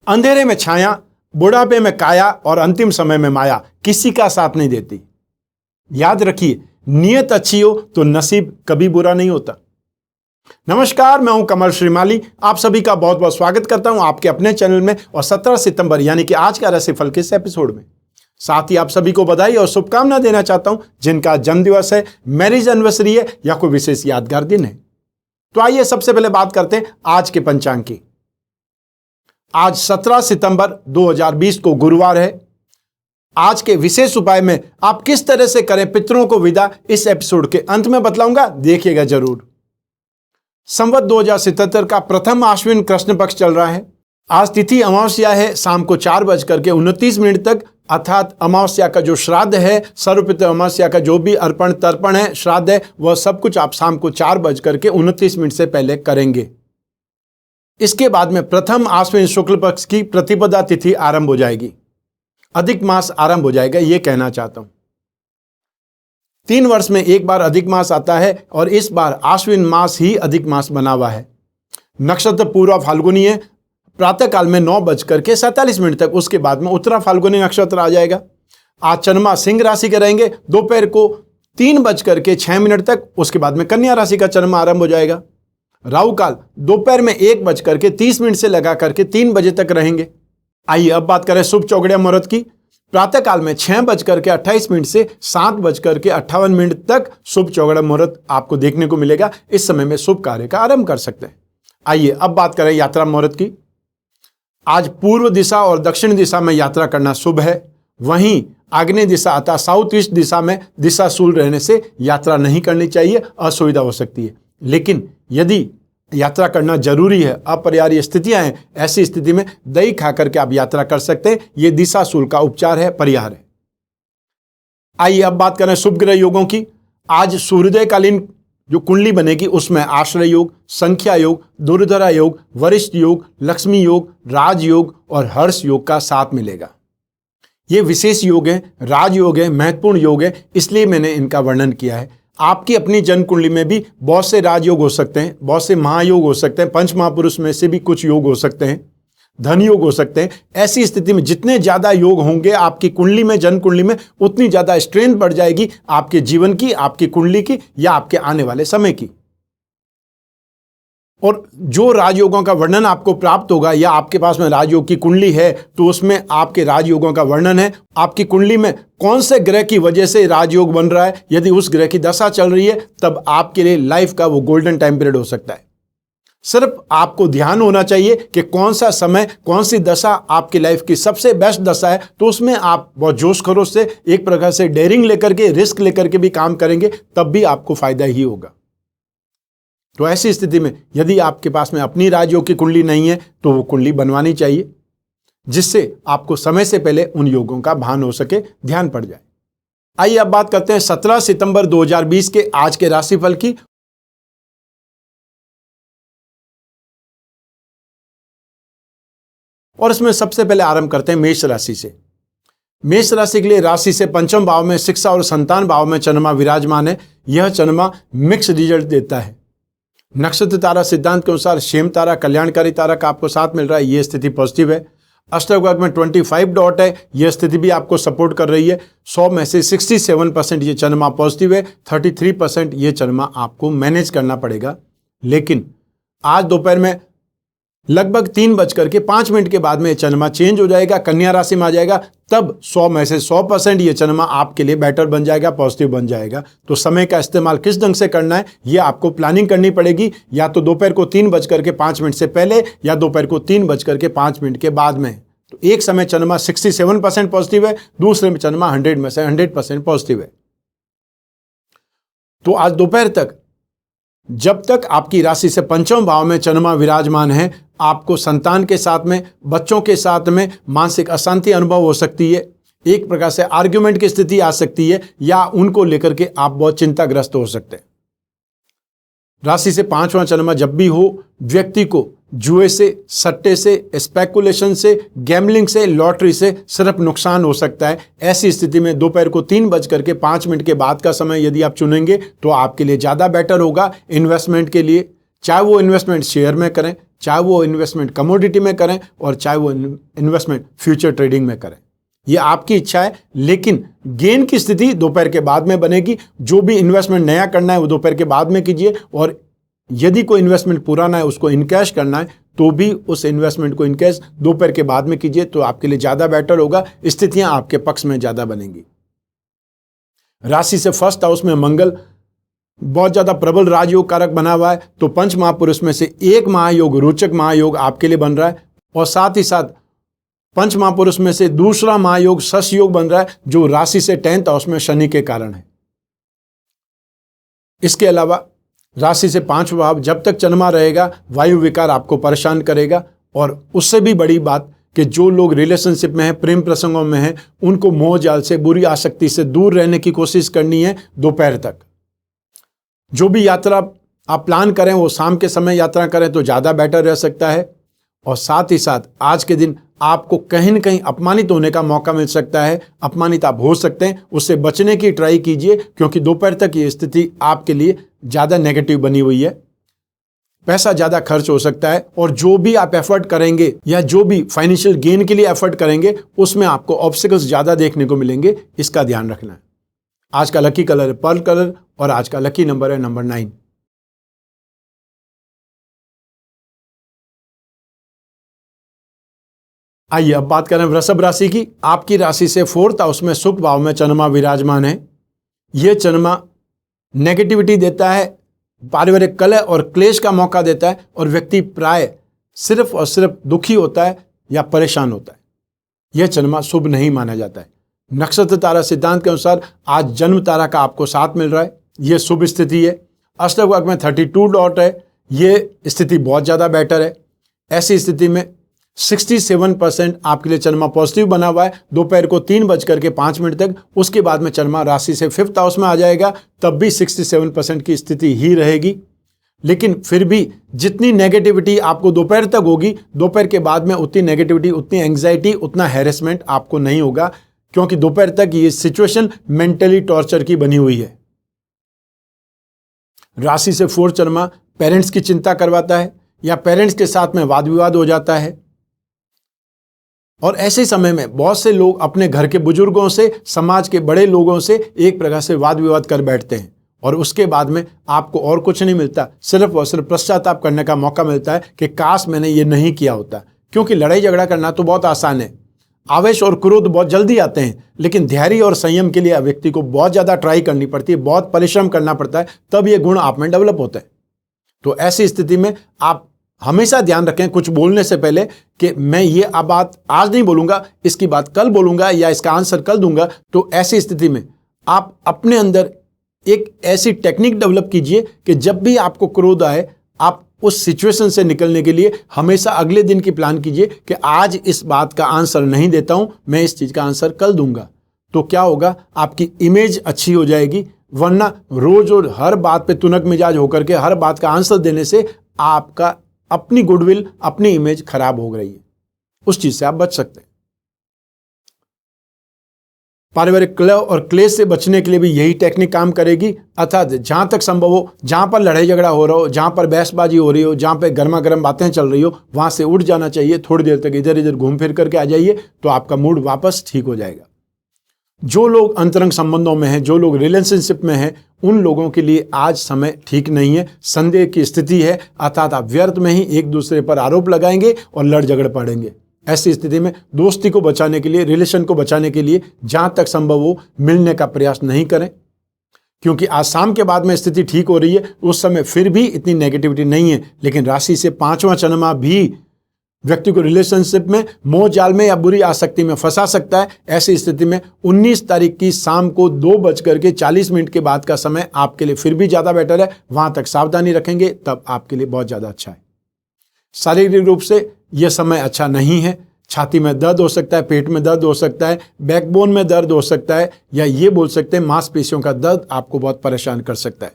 अंधेरे में छाया, बुढ़ापे में काया और अंतिम समय में माया किसी का साथ नहीं देती। याद रखिए, नियत अच्छी हो तो नसीब कभी बुरा नहीं होता। नमस्कार, मैं हूं कमल श्रीमाली। आप सभी का बहुत बहुत स्वागत करता हूं आपके अपने चैनल में और 17 सितंबर यानी कि आज का राशिफल के इस एपिसोड में। साथ ही आप सभी को बधाई और शुभकामना देना चाहता हूं जिनका जन्मदिवस है, मैरिज एनिवर्सरी है या कोई विशेष यादगार दिन है। तो आइए सबसे पहले बात करते हैं आज के पंचांग की। आज 17 सितंबर 2020 को गुरुवार है। आज के विशेष उपाय में आप किस तरह से करें पितरों को विदा, इस एपिसोड के अंत में बतलाऊंगा, देखिएगा जरूर। संवत 2077 का प्रथम आश्विन कृष्ण पक्ष चल रहा है। आज तिथि अमावस्या है, शाम को 4:29 तक, अर्थात अमावस्या का जो श्राद्ध है, सर्वपितृ अमावस्या का जो भी अर्पण तर्पण है, श्राद्ध है, वह सब कुछ आप शाम को 4:29 से पहले करेंगे। इसके बाद में प्रथम आश्विन शुक्ल पक्ष की प्रतिपदा तिथि आरंभ हो जाएगी, अधिक मास आरंभ हो जाएगा, यह कहना चाहता हूं। 3 वर्ष में एक बार अधिक मास आता है और इस बार आश्विन मास ही अधिक मास बना हुआ है। नक्षत्र पूर्वा फाल्गुनी है, प्रातः काल में 9:47 तक, उसके बाद में उत्तरा फाल्गुनी नक्षत्र आ जाएगा। आज चंद्रमा सिंह राशि के रहेंगे दोपहर को 3:06 तक, उसके बाद में कन्या राशि का चंद्रमा आरंभ हो जाएगा। राहु काल दोपहर में 1:30 से लगा करके 3 बजे तक रहेंगे। आइए अब बात करें शुभ चौगड़िया मुहूर्त की। प्रातः काल में 6:28 से 7:58 तक शुभ चौगड़ा मुहूर्त आपको देखने को मिलेगा। इस समय में शुभ कार्य का आरंभ कर सकते हैं। आइए अब बात करें यात्रा मुहूर्त की। आज पूर्व दिशा और दक्षिण दिशा में यात्रा करना शुभ है। वहीं आग्नेय दिशा अर्थात साउथ ईस्ट दिशा में दिशाशूल रहने से यात्रा नहीं करनी चाहिए, असुविधा हो सकती है। लेकिन यदि यात्रा करना जरूरी है, अपरिहार्य स्थितियां हैं, ऐसी स्थिति में दही खा करके आप यात्रा कर सकते हैं। यह दिशाशूल का उपचार है, परिहार है। आइए अब बात करें शुभ ग्रह योगों की। आज सूर्योदयकालीन जो कुंडली बनेगी उसमें आश्रय योग, संख्या योग, दुर्धरा योग, वरिष्ठ योग, लक्ष्मी योग, राजयोग और हर्ष योग का साथ मिलेगा। ये विशेष योग है, राजयोग है, महत्वपूर्ण योग है, इसलिए मैंने इनका वर्णन किया है। आपकी अपनी जन्म कुंडली में भी बहुत से राजयोग हो सकते हैं, बहुत से महायोग हो सकते हैं, पंच महापुरुष में से भी कुछ योग हो सकते हैं, धन योग हो सकते हैं। ऐसी स्थिति में जितने ज्यादा योग होंगे आपकी कुंडली में, जन्म कुंडली में, उतनी ज्यादा स्ट्रेंथ बढ़ जाएगी आपके जीवन की, आपकी कुंडली की या आपके आने वाले समय की। और जो राजयोगों का वर्णन आपको प्राप्त होगा या आपके पास में राजयोग की कुंडली है तो उसमें आपके राजयोगों का वर्णन है। आपकी कुंडली में कौन से ग्रह की वजह से राजयोग बन रहा है, यदि उस ग्रह की दशा चल रही है तब आपके लिए लाइफ का वो गोल्डन टाइम पीरियड हो सकता है। सिर्फ आपको ध्यान होना चाहिए कि कौन सा समय, कौन सी दशा आपकी लाइफ की सबसे बेस्ट दशा है, तो उसमें आप बहुत जोश खरोश से, एक प्रकार से डेयरिंग लेकर के, रिस्क लेकर के भी काम करेंगे, तब भी आपको फायदा ही होगा। तो ऐसी स्थिति में यदि आपके पास में अपनी राजयोग की कुंडली नहीं है तो वो कुंडली बनवानी चाहिए, जिससे आपको समय से पहले उन योगों का भान हो सके, ध्यान पड़ जाए। आइए अब बात करते हैं 17 सितंबर 2020 के आज के राशिफल की। और इसमें सबसे पहले आरंभ करते हैं मेष राशि से। मेष राशि के लिए राशि से पंचम भाव में, शिक्षा और संतान भाव में चंद्रमा विराजमान है। यह चंद्रमा मिक्स रिजल्ट देता है। नक्षत्र तारा सिद्धांत के अनुसार शेम तारा, कल्याणकारी तारा का आपको साथ मिल रहा है, यह स्थिति पॉजिटिव है। अष्टवर्ग में 25 डॉट है, यह स्थिति भी आपको सपोर्ट कर रही है। 100 में से 67% ये चंद्रमा पॉजिटिव है, 33% ये चंद्रमा आपको मैनेज करना पड़ेगा। लेकिन आज दोपहर में लगभग 3:05 के बाद में चंद्रमा चेंज हो जाएगा, कन्या राशि में आ जाएगा, तब 100 में से 100% ये चंद्रमा आपके लिए बेटर बन जाएगा, पॉजिटिव बन जाएगा। तो समय का इस्तेमाल किस ढंग से करना है ये आपको प्लानिंग करनी पड़ेगी, या तो दोपहर को 3:05 से पहले या दोपहर को 3:05 के बाद में। तो एक समय चंद्रमा 67% पॉजिटिव है, दूसरे में चंद्रमा 100 में से 100% पॉजिटिव है। तो आज दोपहर तक, जब तक आपकी राशि से पंचम भाव में चंद्रमा विराजमान है, आपको संतान के साथ में, बच्चों के साथ में मानसिक अशांति अनुभव हो सकती है। एक प्रकार से आर्ग्यूमेंट की स्थिति आ सकती है या उनको लेकर के आप बहुत चिंताग्रस्त हो सकते हैं। राशि से 5वां चंद्रमा जब भी हो, व्यक्ति को जुए से, सट्टे से, स्पेकुलेशन से, गैम्बलिंग से, लॉटरी से सिर्फ नुकसान हो सकता है। ऐसी स्थिति में दोपहर को 3:05 के बाद का समय यदि आप चुनेंगे तो आपके लिए ज़्यादा बेटर होगा इन्वेस्टमेंट के लिए। चाहे वो इन्वेस्टमेंट शेयर में करें, चाहे वो इन्वेस्टमेंट कमोडिटी में करें और चाहे वो इन्वेस्टमेंट फ्यूचर ट्रेडिंग में करें। ये आपकी इच्छा है, लेकिन गेन की स्थिति दोपहर के बाद में बनेगी। जो भी इन्वेस्टमेंट नया करना है वो दोपहर के बाद में कीजिए, और यदि कोई इन्वेस्टमेंट पुराना है उसको इनकैश करना है तो भी उस इन्वेस्टमेंट को इनकैश दोपहर के बाद में कीजिए, तो आपके लिए ज्यादा बेटर होगा, स्थितियां आपके पक्ष में ज्यादा बनेंगी। राशि से फर्स्ट हाउस में मंगल बहुत ज्यादा प्रबल राजयोग कारक बना हुआ है, तो पंच महापुरुष में से एक महायोग, रोचक महायोग आपके लिए बन रहा है, और साथ ही साथ पंच महापुरुष में से दूसरा महायोग शश योग बन रहा है, जो राशि से 10th हाउस में शनि के कारण है। इसके अलावा राशि से 5वां भाव जब तक चंद्रमा रहेगा वायु विकार आपको परेशान करेगा, और उससे भी बड़ी बात कि जो लोग रिलेशनशिप में हैं, प्रेम प्रसंगों में हैं, उनको मोह जाल से, बुरी आसक्ति से दूर रहने की कोशिश करनी है दोपहर तक। जो भी यात्रा आप प्लान करें वो शाम के समय यात्रा करें तो ज़्यादा बेटर रह सकता है, और साथ ही साथ आज के दिन आपको कहीं न कहीं अपमानित होने का मौका मिल सकता है, अपमानित आप हो सकते हैं, उससे बचने की ट्राई कीजिए, क्योंकि दोपहर तक ये स्थिति आपके लिए ज़्यादा नेगेटिव बनी हुई है। पैसा ज़्यादा खर्च हो सकता है, और जो भी आप एफर्ट करेंगे या जो भी फाइनेंशियल गेन के लिए एफर्ट करेंगे उसमें आपको ऑब्स्टिकल्स ज़्यादा देखने को मिलेंगे, इसका ध्यान रखना है। आज का लकी कलर है पर्ल कलर, और आज का लकी नंबर है नंबर 9। आइए अब बात करें वृषभ राशि की। आपकी राशि से 4th हाउस में सुख भाव में चंद्रमा विराजमान है। यह चंद्रमा नेगेटिविटी देता है, पारिवारिक कलह और क्लेश का मौका देता है, और व्यक्ति प्राय सिर्फ और सिर्फ दुखी होता है या परेशान होता है। यह चंद्रमा शुभ नहीं माना जाता है। नक्षत्र तारा सिद्धांत के अनुसार आज जन्म तारा का आपको साथ मिल रहा है, यह शुभ स्थिति है। अष्टभाग में 32 डॉट है, यह स्थिति बहुत ज़्यादा बेटर है। ऐसी स्थिति में 67% आपके लिए चंद्रमा पॉजिटिव बना हुआ है दोपहर को 3:05 तक। उसके बाद में चंद्रमा राशि से 5th हाउस में आ जाएगा, तब भी 67% की स्थिति ही रहेगी। लेकिन फिर भी जितनी नेगेटिविटी आपको दोपहर तक होगी, दोपहर के बाद में उतनी नेगेटिविटी, उतनी एंग्जाइटी, उतना हैरेसमेंट आपको नहीं होगा, क्योंकि दोपहर तक ये सिचुएशन मेंटली टॉर्चर की बनी हुई है। राशि से 4 चंद्रमा पेरेंट्स की चिंता करवाता है, या पेरेंट्स के साथ में वाद विवाद हो जाता है, और ऐसे समय में बहुत से लोग अपने घर के बुजुर्गों से, समाज के बड़े लोगों से एक प्रकार से वाद विवाद कर बैठते हैं, और उसके बाद में आपको और कुछ नहीं मिलता, सिर्फ और सिर्फ पश्चाताप करने का मौका मिलता है कि काश मैंने ये नहीं किया होता। क्योंकि लड़ाई झगड़ा करना तो बहुत आसान है, आवेश और क्रोध बहुत जल्दी आते हैं, लेकिन धैर्य और संयम के लिए व्यक्ति को बहुत ज़्यादा ट्राई करनी पड़ती है, बहुत परिश्रम करना पड़ता है, तब ये गुण आप में डेवलप होते हैं। तो ऐसी स्थिति में आप हमेशा ध्यान रखें कुछ बोलने से पहले कि मैं ये अब बात आज नहीं बोलूंगा, इसकी बात कल बोलूंगा या इसका आंसर कल दूंगा। तो ऐसी स्थिति में आप अपने अंदर एक ऐसी टेक्निक डेवलप कीजिए कि जब भी आपको क्रोध आए, आप उस सिचुएशन से निकलने के लिए हमेशा अगले दिन की प्लान कीजिए कि आज इस बात का आंसर नहीं देता हूं, मैं इस चीज का आंसर कल दूंगा। तो क्या होगा, आपकी इमेज अच्छी हो जाएगी। वरना रोज और हर बात पे तुनक मिजाज होकर के हर बात का आंसर देने से आपका अपनी गुडविल, अपनी इमेज खराब हो रही है, उस चीज से आप बच सकते हैं। पारिवारिक कलह और क्लेश से बचने के लिए भी यही टेक्निक काम करेगी। अर्थात जहां तक संभव हो, जहां पर लड़ाई झगड़ा हो रहा हो, जहां पर बहसबाजी हो रही हो, जहां पर गर्मा गर्म बातें चल रही हो, वहां से उठ जाना चाहिए। थोड़ी देर तक इधर इधर घूम फिर करके आ जाइए, तो आपका मूड वापस ठीक हो जाएगा। जो लोग अंतरंग संबंधों में हैं, जो लोग रिलेशनशिप में हैं, उन लोगों के लिए आज समय ठीक नहीं है, संदेह की स्थिति है। अर्थात आप व्यर्थ में ही एक दूसरे पर आरोप लगाएंगे और लड़ झगड़ पड़ेंगे। ऐसी स्थिति में दोस्ती को बचाने के लिए, रिलेशन को बचाने के लिए जहां तक संभव हो मिलने का प्रयास नहीं करें, क्योंकि आज शाम के बाद में स्थिति ठीक हो रही है। उस समय फिर भी इतनी नेगेटिविटी नहीं है, लेकिन राशि से 5वां चंद्रमा भी व्यक्ति को रिलेशनशिप में, मोह जाल में या बुरी आसक्ति में फंसा सकता है। ऐसी स्थिति में 19 तारीख की शाम को 2:40 के बाद का समय आपके लिए फिर भी ज्यादा बेटर है। वहां तक सावधानी रखेंगे तब आपके लिए बहुत ज्यादा अच्छा है। शारीरिक रूप से यह समय अच्छा नहीं है। छाती में दर्द हो सकता है, पेट में दर्द हो सकता है, बैकबोन में दर्द हो सकता है, या ये बोल सकते हैं मांसपेशियों का दर्द आपको बहुत परेशान कर सकता है।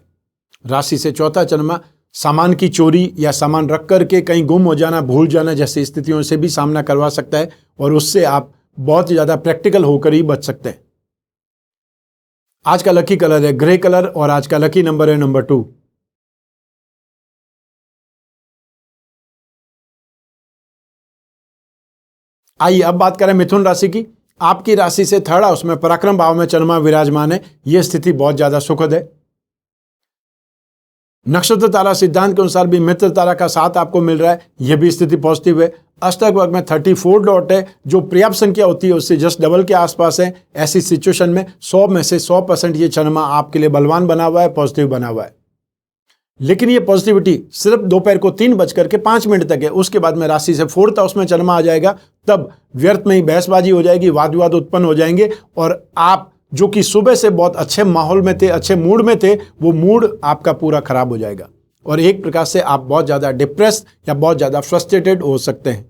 राशि से 4था चंद्रमा सामान की चोरी या सामान रख करके कहीं गुम हो जाना, भूल जाना जैसी स्थितियों से भी सामना करवा सकता है, और उससे आप बहुत ज्यादा प्रैक्टिकल होकर ही बच सकते हैं। आज का लकी कलर है ग्रे कलर, और आज का लकी नंबर है नंबर 2। आइए अब बात करें मिथुन राशि की। आपकी राशि से थर्ड हाउस में पराक्रम भाव में चंद्रमा विराजमान है। यह स्थिति बहुत ज्यादा सुखद है। नक्षत्र तारा सिद्धांत के अनुसार भी मित्र तारा का साथ आपको मिल रहा है, यह भी स्थिति पॉजिटिव है। अष्टक वर्ग में 34 डॉट है, जो पर्याप्त संख्या होती है उससे जस्ट डबल के आसपास है। ऐसी सिचुएशन में 100 में से 100% ये चंद्रमा आपके लिए बलवान बना हुआ है, पॉजिटिव बना हुआ है। लेकिन ये पॉजिटिविटी सिर्फ दोपहर को 3:05 तक है। उसके बाद में राशि से फोर्थ हाउस में चंद्रमा आ जाएगा, तब व्यर्थ में ही बहसबाजी हो जाएगी, वाद विवाद उत्पन्न हो जाएंगे और आप जो कि सुबह से बहुत अच्छे माहौल में थे, अच्छे मूड में थे, वो मूड आपका पूरा खराब हो जाएगा और एक प्रकार से आप बहुत ज़्यादा डिप्रेस या बहुत ज़्यादा फ्रस्ट्रेटेड हो सकते हैं।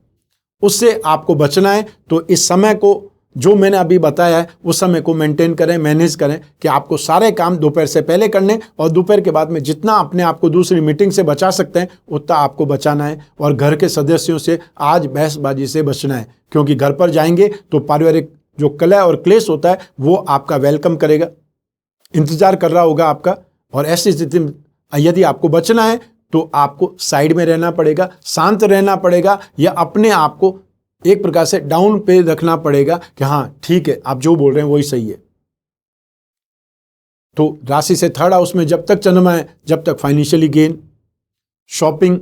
उससे आपको बचना है तो इस समय को जो मैंने अभी बताया है उस समय को मेंटेन करें, मैनेज करें कि आपको सारे काम दोपहर से पहले करने और दोपहर के बाद में जितना अपने आप को दूसरी मीटिंग से बचा सकते हैं उतना आपको बचाना है और घर के सदस्यों से आज बहसबाजी से बचना है, क्योंकि घर पर जाएंगे तो पारिवारिक जो कलह और क्लेश होता है वो आपका वेलकम करेगा, इंतजार कर रहा होगा आपका। और ऐसी स्थिति में यदि आपको बचना है तो आपको साइड में रहना पड़ेगा, शांत रहना पड़ेगा या अपने आप को एक प्रकार से डाउन पे रखना पड़ेगा कि हाँ ठीक है, आप जो बोल रहे हैं वही सही है। तो राशि से थर्ड हाउस में जब तक चंद्रमा है, जब तक फाइनेंशियली गेन, शॉपिंग,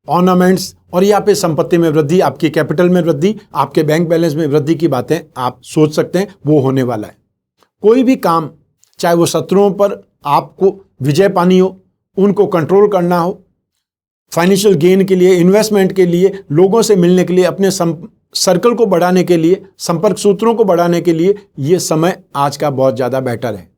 ऑर्नामेंट्स और यहाँ पे संपत्ति में वृद्धि, आपकी कैपिटल में वृद्धि, आपके बैंक बैलेंस में वृद्धि की बातें आप सोच सकते हैं, वो होने वाला है। कोई भी काम, चाहे वो शत्रुओं पर आपको विजय पानी हो, उनको कंट्रोल करना हो, फाइनेंशियल गेन के लिए, इन्वेस्टमेंट के लिए, लोगों से मिलने के लिए, अपने सर्कल को बढ़ाने के लिए, संपर्क सूत्रों को बढ़ाने के लिए ये समय आज का बहुत ज़्यादा बेटर है।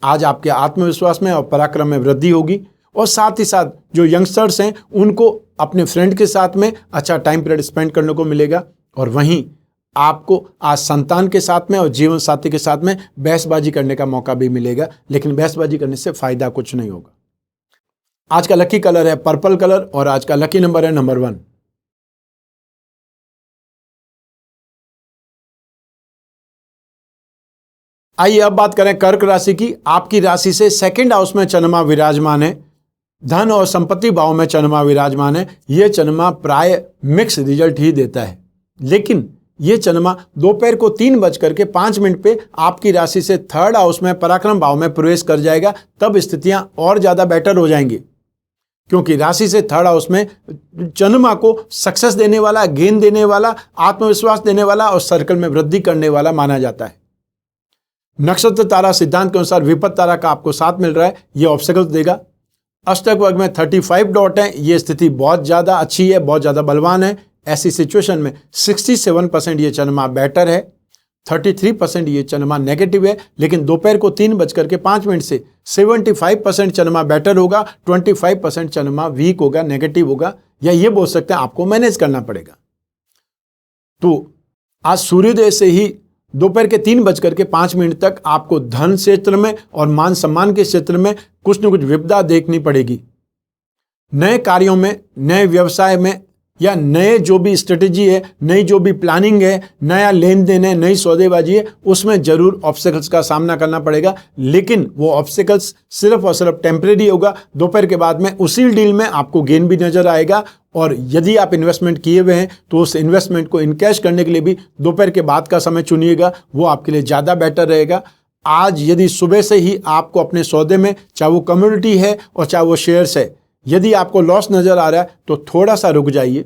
आज आपके आत्मविश्वास में और पराक्रम में वृद्धि होगी और साथ ही साथ जो यंगस्टर्स हैं उनको अपने फ्रेंड के साथ में अच्छा टाइम पीरियड स्पेंड करने को मिलेगा। और वहीं आपको आज संतान के साथ में और जीवन साथी के साथ में बहसबाजी करने का मौका भी मिलेगा, लेकिन बहसबाजी करने से फायदा कुछ नहीं होगा। आज का लकी कलर है पर्पल कलर और आज का लकी नंबर है नंबर 1। आइए अब बात करें कर्क राशि की। आपकी राशि से सेकंड हाउस में चंद्रमा विराजमान है, धन और संपत्ति भाव में चंद्रमा विराजमान है। यह चंद्रमा प्राय मिक्स रिजल्ट ही देता है, लेकिन यह चंद्रमा दोपहर को 3:05 पे आपकी राशि से थर्ड हाउस में पराक्रम भाव में प्रवेश कर जाएगा, तब स्थितियां और ज्यादा बेटर हो जाएंगी, क्योंकि राशि से थर्ड हाउस में चंद्रमा को सक्सेस देने वाला, गेन देने वाला, आत्मविश्वास देने वाला और सर्कल में वृद्धि करने वाला माना जाता है। नक्षत्र तारा सिद्धांत के अनुसार विपत्त तारा का आपको साथ मिल रहा है, यह ऑब्स्टेकल्स देगा। अष्टक वर्ग में 35 डॉट है, यह स्थिति बहुत ज्यादा अच्छी है, बहुत ज्यादा बलवान है। ऐसी सिचुएशन में 67% ये चंद्रमा बेटर है, 33% ये चंद्रमा नेगेटिव है। लेकिन दोपहर को 3:05 से 75% चंद्रमा बेटर होगा, 25% चंद्रमा वीक होगा, नेगेटिव होगा, या ये बोल सकते हैं आपको मैनेज करना पड़ेगा। तो आज सूर्योदय से ही दोपहर के 3:05 तक आपको धन क्षेत्र में और मान सम्मान के क्षेत्र में कुछ न कुछ विपदा देखनी पड़ेगी। नए कार्यों में, नए व्यवसाय में या नए जो भी स्ट्रेटेजी है, नई जो भी प्लानिंग है, नया लेन देन है, नई सौदेबाजी है, उसमें जरूर ऑब्स्टेकल्स का सामना करना पड़ेगा। लेकिन वो ऑब्स्टेकल्स सिर्फ और सिर्फ टेम्परेरी होगा। दोपहर के बाद में उसी डील में आपको गेन भी नजर आएगा और यदि आप इन्वेस्टमेंट किए हुए हैं तो उस इन्वेस्टमेंट को इनकैश करने के लिए भी दोपहर के बाद का समय चुनिएगा, वो आपके लिए ज़्यादा बेटर रहेगा। आज यदि सुबह से ही आपको अपने सौदे में, चाहे वो कम्युनिटी है और चाहे वो शेयर्स है, यदि आपको लॉस नजर आ रहा है तो थोड़ा सा रुक जाइए,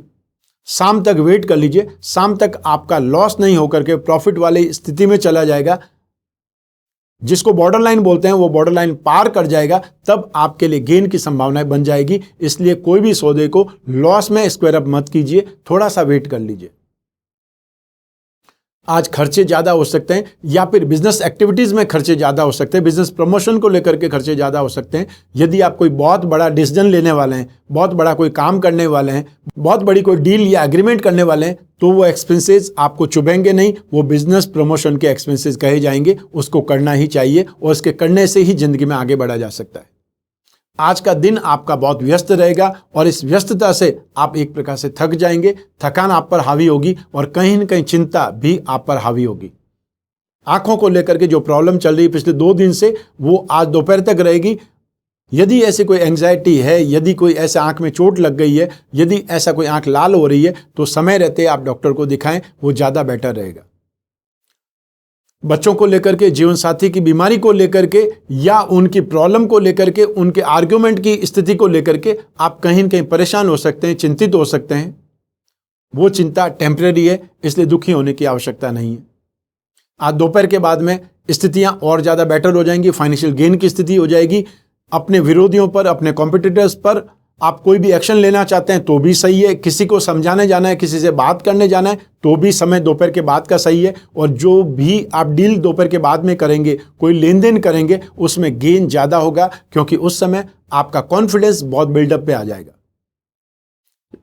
शाम तक वेट कर लीजिए। शाम तक आपका लॉस नहीं होकर के प्रॉफिट वाली स्थिति में चला जाएगा, जिसको बॉर्डर लाइन बोलते हैं, वो बॉर्डर लाइन पार कर जाएगा, तब आपके लिए गेन की संभावनाएं बन जाएगी। इसलिए कोई भी सौदे को लॉस में स्क्वायर अप मत कीजिए, थोड़ा सा वेट कर लीजिए। आज खर्चे ज़्यादा हो सकते हैं या फिर बिजनेस एक्टिविटीज़ में खर्चे ज़्यादा हो सकते हैं, बिजनेस प्रमोशन को लेकर के खर्चे ज़्यादा हो सकते हैं। यदि आप कोई बहुत बड़ा डिसीजन लेने वाले हैं, बहुत बड़ा कोई काम करने वाले हैं, बहुत बड़ी कोई डील या एग्रीमेंट करने वाले हैं, तो वो एक्सपेंसेस आपको चुभेंगे नहीं, वो बिजनेस प्रमोशन के एक्सपेंसेस कहे जाएंगे। उसको करना ही चाहिए और उसके करने से ही जिंदगी में आगे बढ़ा जा सकता है। आज का दिन आपका बहुत व्यस्त रहेगा और इस व्यस्तता से आप एक प्रकार से थक जाएंगे, थकान आप पर हावी होगी और कहीं न कहीं चिंता भी आप पर हावी होगी। आंखों को लेकर के जो प्रॉब्लम चल रही है पिछले 2 दिन से, वो आज दोपहर तक रहेगी। यदि ऐसी कोई एंग्जाइटी है, यदि कोई ऐसे आंख में चोट लग गई है, यदि ऐसा कोई आंख लाल हो रही है, तो समय रहते आप डॉक्टर को दिखाएं, वो ज़्यादा बेटर रहेगा। बच्चों को लेकर के, जीवन साथी की बीमारी को लेकर के, या उनकी प्रॉब्लम को लेकर के, उनके आर्ग्यूमेंट की स्थिति को लेकर के आप कहीं न कहीं परेशान हो सकते हैं, चिंतित हो सकते हैं। वो चिंता टेम्परेरी है, इसलिए दुखी होने की आवश्यकता नहीं है। आज दोपहर के बाद में स्थितियां और ज़्यादा बेटर हो जाएंगी, फाइनेंशियल गेन की स्थिति हो जाएगी। अपने विरोधियों पर, अपने कॉम्पिटिटर्स पर आप कोई भी एक्शन लेना चाहते हैं तो भी सही है। किसी को समझाने जाना है, किसी से बात करने जाना है तो भी समय दोपहर के बाद का सही है। और जो भी आप डील दोपहर के बाद में करेंगे, कोई लेन देन करेंगे, उसमें गेन ज़्यादा होगा, क्योंकि उस समय आपका कॉन्फिडेंस बहुत बिल्डअप पे आ जाएगा।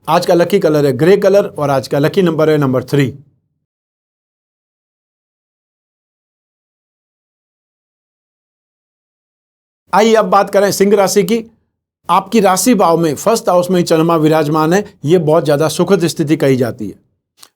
आज का लकी कलर है ग्रे कलर और आज का लकी नंबर है नंबर 3। आइए अब बात करें सिंह राशि की। आपकी राशि भाव में फर्स्ट हाउस में चंद्रमा विराजमान है। यह बहुत ज्यादा सुखद स्थिति कही जाती है।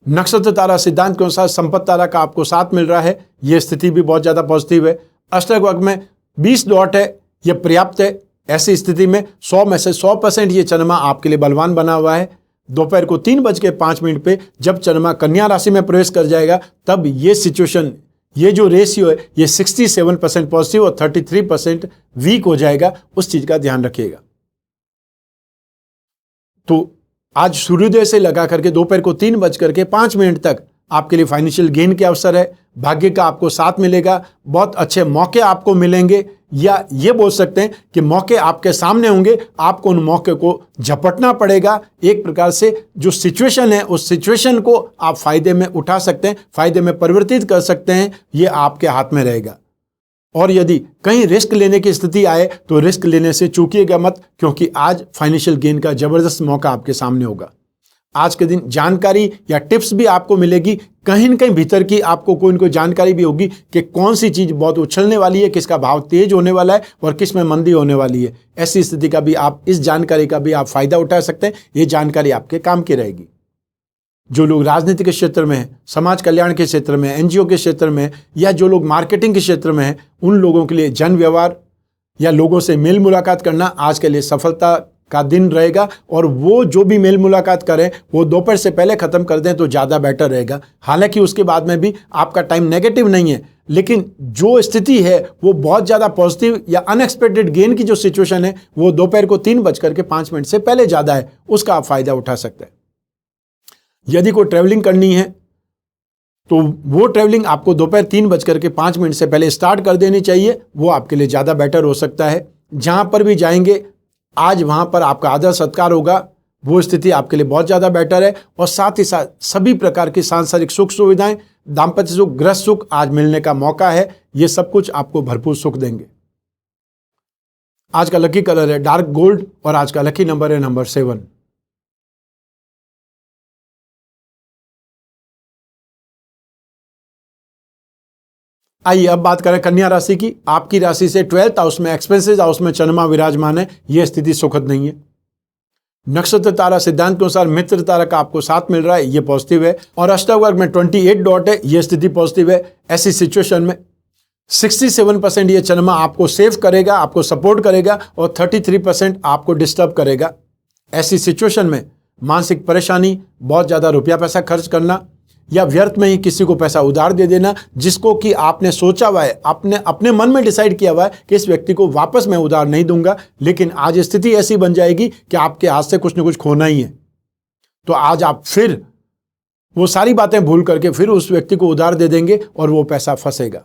नक्षत्र तारा सिद्धांत के अनुसार संपत्ति तारा का आपको साथ मिल रहा है, यह स्थिति भी बहुत ज्यादा पॉजिटिव है। अष्टक वर्ग में 20 डॉट है, यह पर्याप्त है। ऐसी स्थिति में 100 में से 100% ये चंद्रमा आपके लिए बलवान बना हुआ है। दोपहर को 3:05 पे जब चंद्रमा कन्या राशि में प्रवेश कर जाएगा, तब ये सिचुएशन, ये जो रेशियो है, ये 67% पॉजिटिव और 33% वीक हो जाएगा। उस चीज का ध्यान रखिएगा। तो आज सूर्योदय से लगा करके दोपहर को 3:05 तक आपके लिए फाइनेंशियल गेन के अवसर है। भाग्य का आपको साथ मिलेगा, बहुत अच्छे मौके आपको मिलेंगे, या ये बोल सकते हैं कि मौके आपके सामने होंगे, आपको उन मौके को झपटना पड़ेगा। एक प्रकार से जो सिचुएशन है, उस सिचुएशन को आप फायदे में उठा सकते हैं, फायदे में परिवर्तित कर सकते हैं। ये आपके हाथ में रहेगा। और यदि कहीं रिस्क लेने की स्थिति आए तो रिस्क लेने से चूकिएगा मत, क्योंकि आज फाइनेंशियल गेन का जबरदस्त मौका आपके सामने होगा। आज के दिन जानकारी या टिप्स भी आपको मिलेगी, कहीं न कहीं भीतर की आपको कोई न कोई जानकारी भी होगी कि कौन सी चीज बहुत उछलने वाली है, किसका भाव तेज होने वाला है और किस में मंदी होने वाली है। ऐसी स्थिति का भी आप, इस जानकारी का भी आप फायदा उठा सकते हैं। ये जानकारी आपके काम की रहेगी। जो लोग राजनीति के क्षेत्र में हैं, समाज कल्याण के क्षेत्र में, एनजीओ के क्षेत्र में, या जो लोग मार्केटिंग के क्षेत्र में हैं, उन लोगों के लिए जन व्यवहार या लोगों से मेल मुलाकात करना आज के लिए सफलता का दिन रहेगा। और वो जो भी मेल मुलाकात करें वो दोपहर से पहले खत्म कर दें तो ज़्यादा बेटर रहेगा। हालांकि उसके बाद में भी आपका टाइम नेगेटिव नहीं है, लेकिन जो स्थिति है वो बहुत ज़्यादा पॉजिटिव या अनएक्सपेक्टेड गेन की जो सिचुएशन है वो दोपहर को 3:05 से पहले ज़्यादा है, उसका आप फायदा उठा सकते हैं। यदि कोई ट्रैवलिंग करनी है तो वो ट्रैवलिंग आपको दोपहर 3:05 से पहले स्टार्ट कर देनी चाहिए, वो आपके लिए ज़्यादा बेटर हो सकता है। जहाँ पर भी जाएंगे आज वहाँ पर आपका आदर सत्कार होगा, वो स्थिति आपके लिए बहुत ज़्यादा बेटर है। और साथ ही साथ सभी प्रकार की सांसारिक सुख सुविधाएं, दाम्पत्य सुख, गृह सुख आज मिलने का मौका है। ये सब कुछ आपको भरपूर सुख देंगे। आज का लकी कलर है डार्क गोल्ड और आज का लकी नंबर है नंबर 7। आइए अब बात करें कन्या राशि की। आपकी राशि से 12th हाउस में, एक्सपेंसेस हाउस में चंद्रमा विराजमान है। यह स्थिति सुखद नहीं है। नक्षत्र तारा सिद्धांत के अनुसार मित्र तारा का आपको साथ मिल रहा है, यह पॉजिटिव है। और अष्टक वर्ग में 28 डॉट है, यह स्थिति पॉजिटिव है। ऐसी सिचुएशन में 67% ये चंद्रमा आपको सेव करेगा, आपको सपोर्ट करेगा, और 33% आपको डिस्टर्ब करेगा। ऐसी सिचुएशन में मानसिक परेशानी, बहुत ज़्यादा रुपया पैसा खर्च करना, या व्यर्थ में ही किसी को पैसा उधार दे देना, जिसको कि आपने सोचा हुआ है, आपने अपने मन में डिसाइड किया हुआ है कि इस व्यक्ति को वापस मैं उधार नहीं दूंगा, लेकिन आज स्थिति ऐसी बन जाएगी कि आपके हाथ से कुछ न कुछ खोना ही है। तो आज आप फिर वो सारी बातें भूल करके फिर उस व्यक्ति को उधार दे देंगे और वो पैसा फंसेगा।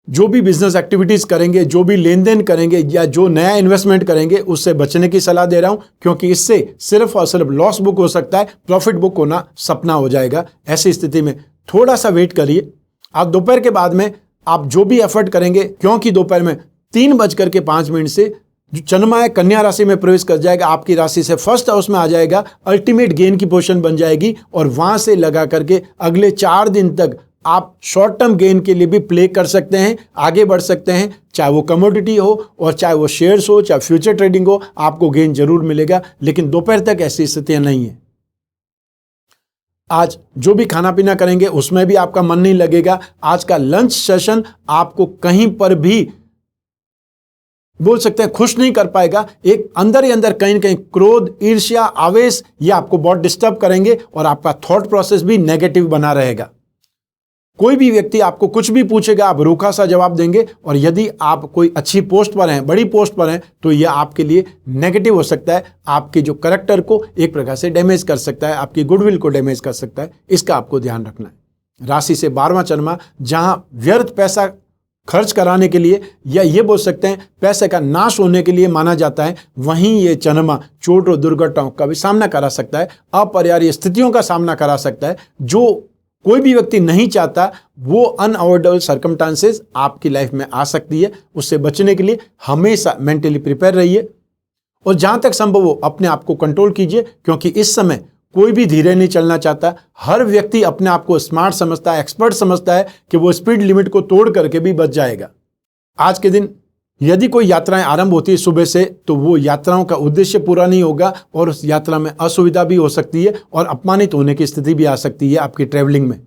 जो भी बिजनेस एक्टिविटीज करेंगे, जो भी लेन देन करेंगे, या जो नया इन्वेस्टमेंट करेंगे, उससे बचने की सलाह दे रहा हूं, क्योंकि इससे सिर्फ और सिर्फ लॉस बुक हो सकता है, प्रॉफिट बुक होना सपना हो जाएगा। ऐसी स्थिति में थोड़ा सा वेट करिए। आप दोपहर के बाद में आप जो भी एफर्ट करेंगे, क्योंकि दोपहर में 3:05 से जो चंद्रमा है कन्या राशि में प्रवेश कर जाएगा, आपकी राशि से फर्स्ट हाउस में आ जाएगा, अल्टीमेट गेन की पोजीशन बन जाएगी। और वहां से लगा करके अगले 4 दिन तक आप शॉर्ट टर्म गेन के लिए भी प्ले कर सकते हैं, आगे बढ़ सकते हैं। चाहे वो कमोडिटी हो और चाहे वो शेयर्स हो, चाहे फ्यूचर ट्रेडिंग हो, आपको गेन जरूर मिलेगा। लेकिन दोपहर तक ऐसी स्थितियां नहीं है। आज जो भी खाना पीना करेंगे उसमें भी आपका मन नहीं लगेगा। आज का लंच सेशन आपको कहीं पर भी बोल सकते हैं खुश नहीं कर पाएगा। एक अंदर ही अंदर कहीं न कहीं क्रोध, ईर्ष्या, आवेश ये आपको बहुत डिस्टर्ब करेंगे और आपका थॉट प्रोसेस भी नेगेटिव बना रहेगा। कोई भी व्यक्ति आपको कुछ भी पूछेगा, आप रूखा सा जवाब देंगे, और यदि आप कोई अच्छी पोस्ट पर हैं, बड़ी पोस्ट पर हैं, तो यह आपके लिए नेगेटिव हो सकता है। आपके जो कैरेक्टर को एक प्रकार से डैमेज कर सकता है, आपकी गुडविल को डैमेज कर सकता है। इसका आपको ध्यान रखना है। राशि से 12वां चंद्रमा जहां व्यर्थ पैसा खर्च कराने के लिए, या ये बोल सकते हैं पैसे का नाश होने के लिए माना जाता है, वहीं ये चंद्रमा चोट और दुर्घटनाओं का भी सामना करा सकता है, अपरिहार्य स्थितियों का सामना करा सकता है जो कोई भी व्यक्ति नहीं चाहता। वो अनअवॉइडेबल सर्कमस्टांसेस आपकी लाइफ में आ सकती है। उससे बचने के लिए हमेशा मेंटली प्रिपेयर रहिए और जहां तक संभव हो अपने आप को कंट्रोल कीजिए, क्योंकि इस समय कोई भी धीरे नहीं चलना चाहता। हर व्यक्ति अपने आप को स्मार्ट समझता है, एक्सपर्ट समझता है कि वो स्पीड लिमिट को तोड़ करके भी बच जाएगा। आज के दिन यदि कोई यात्राएं आरंभ होती है सुबह से, तो वो यात्राओं का उद्देश्य पूरा नहीं होगा और उस यात्रा में असुविधा भी हो सकती है और अपमानित होने की स्थिति भी आ सकती है आपकी ट्रैवलिंग में।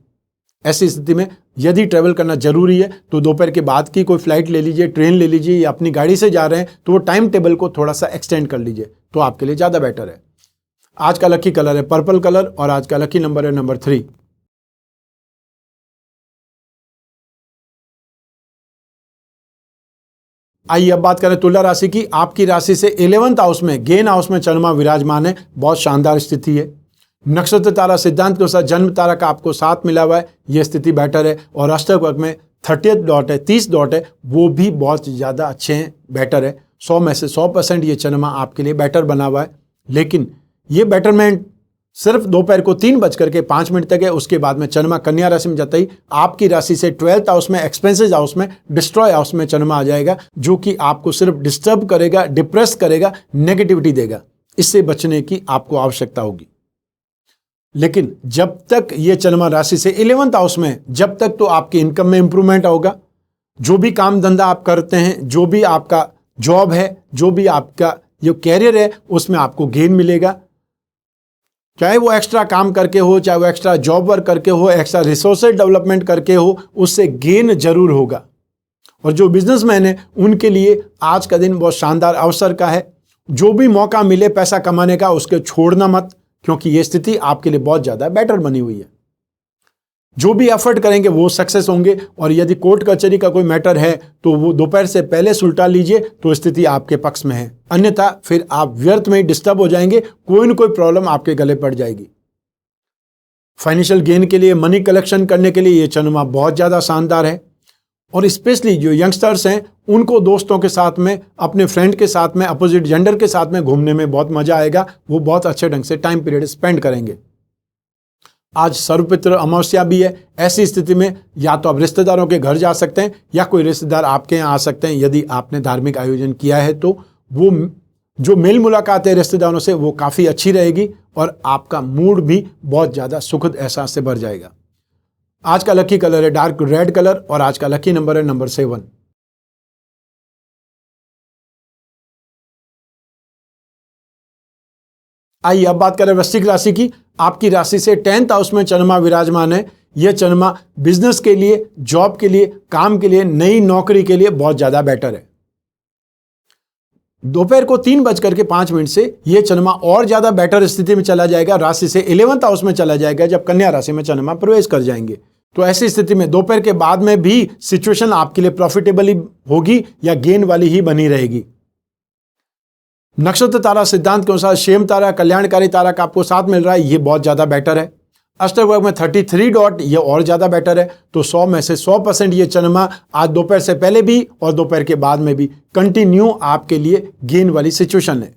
ऐसी स्थिति में यदि ट्रैवल करना जरूरी है तो दोपहर के बाद की कोई फ्लाइट ले लीजिए, ट्रेन ले लीजिए, या अपनी गाड़ी से जा रहे हैं तो वो टाइम टेबल को थोड़ा सा एक्सटेंड कर लीजिए, तो आपके लिए ज़्यादा बेटर है। आज का लकी कलर है पर्पल कलर और आज का लकी नंबर है नंबर 3। आइए अब बात करें तुला राशि की। आपकी राशि से 11th हाउस में, गेन हाउस में चंद्रमा विराजमान है। बहुत शानदार स्थिति है। नक्षत्र तारा सिद्धांत के अनुसार जन्म तारा का आपको 7 मिला हुआ है, यह स्थिति बेटर है। और अष्टक वर्ग में 30th डॉट है, 30 डॉट है, वो भी बहुत ज़्यादा अच्छे हैं, बेटर है। 100 में से 100% ये चंद्रमा आपके लिए बेटर बना हुआ है। लेकिन ये बेटरमेंट सिर्फ दोपहर को 3:05 तक है। उसके बाद में चंद्रमा कन्या राशि में जाता ही आपकी राशि से 12th हाउस में, एक्सपेंसेस हाउस में, डिस्ट्रॉय हाउस में चंद्रमा आ जाएगा, जो कि आपको सिर्फ डिस्टर्ब करेगा, डिप्रेस करेगा, नेगेटिविटी देगा। इससे बचने की आपको आवश्यकता होगी। लेकिन जब तक ये चंद्रमा राशि से 11th हाउस में, जब तक तो आपकी इनकम में इंप्रूवमेंट होगा। जो भी काम धंधा आप करते हैं, जो भी आपका जॉब है, जो भी आपका जो कैरियर है, उसमें आपको गेन मिलेगा। चाहे वो एक्स्ट्रा काम करके हो, चाहे वो एक्स्ट्रा जॉब वर्क करके हो, एक्स्ट्रा रिसोर्सेज डेवलपमेंट करके हो, उससे गेन जरूर होगा। और जो बिजनेसमैन है उनके लिए आज का दिन बहुत शानदार अवसर का है। जो भी मौका मिले पैसा कमाने का, उसके छोड़ना मत, क्योंकि ये स्थिति आपके लिए बहुत ज़्यादा बेटर बनी हुई है। जो भी एफर्ट करेंगे वो सक्सेस होंगे। और यदि कोर्ट कचहरी का कोई मैटर है तो वो दोपहर से पहले सुलटा लीजिए, तो स्थिति आपके पक्ष में है। अन्यथा फिर आप व्यर्थ में ही डिस्टर्ब हो जाएंगे, कोई न कोई प्रॉब्लम आपके गले पड़ जाएगी। फाइनेंशियल गेन के लिए, मनी कलेक्शन करने के लिए ये चंद्रमा बहुत ज़्यादा शानदार है। और स्पेशली जो यंगस्टर्स हैं उनको दोस्तों के साथ में, अपने फ्रेंड के साथ में, अपोजिट जेंडर के साथ में घूमने में बहुत मजा आएगा। वो बहुत अच्छे ढंग से टाइम पीरियड स्पेंड करेंगे। आज सर्वपित्र अमावस्या भी है। ऐसी स्थिति में या तो आप रिश्तेदारों के घर जा सकते हैं या कोई रिश्तेदार आपके यहाँ आ सकते हैं। यदि आपने धार्मिक आयोजन किया है तो वो जो मेल मुलाकात है रिश्तेदारों से वो काफ़ी अच्छी रहेगी और आपका मूड भी बहुत ज़्यादा सुखद एहसास से भर जाएगा। आज का लकी कलर है डार्क रेड कलर और आज का लकी नंबर है नंबर 7। आइए अब बात करें वृश्चिक राशि की। आपकी राशि से 10th हाउस में चंद्रमा विराजमान है। यह चंद्रमा बिजनेस के लिए, जॉब के लिए, काम के लिए, नई नौकरी के लिए बहुत ज्यादा बेटर है। दोपहर को 3:05 से यह चंद्रमा और ज्यादा बेटर स्थिति में चला जाएगा। राशि से 11th हाउस में चला जाएगा जब कन्या राशि में चंद्रमा प्रवेश कर जाएंगे। तो ऐसी स्थिति में दोपहर के बाद में भी सिचुएशन आपके लिए प्रॉफिटेबल होगी या गेन वाली ही बनी रहेगी। नक्षत्र तारा सिद्धांत के अनुसार शेम तारा, कल्याणकारी तारा का आपको साथ मिल रहा है, ये बहुत ज़्यादा बेटर है। अष्टक वर्ग में 33 डॉट, ये और ज़्यादा बेटर है। तो 100 में से 100% ये चंद्रमा आज दोपहर से पहले भी और दोपहर के बाद में भी कंटिन्यू आपके लिए गेन वाली सिचुएशन है।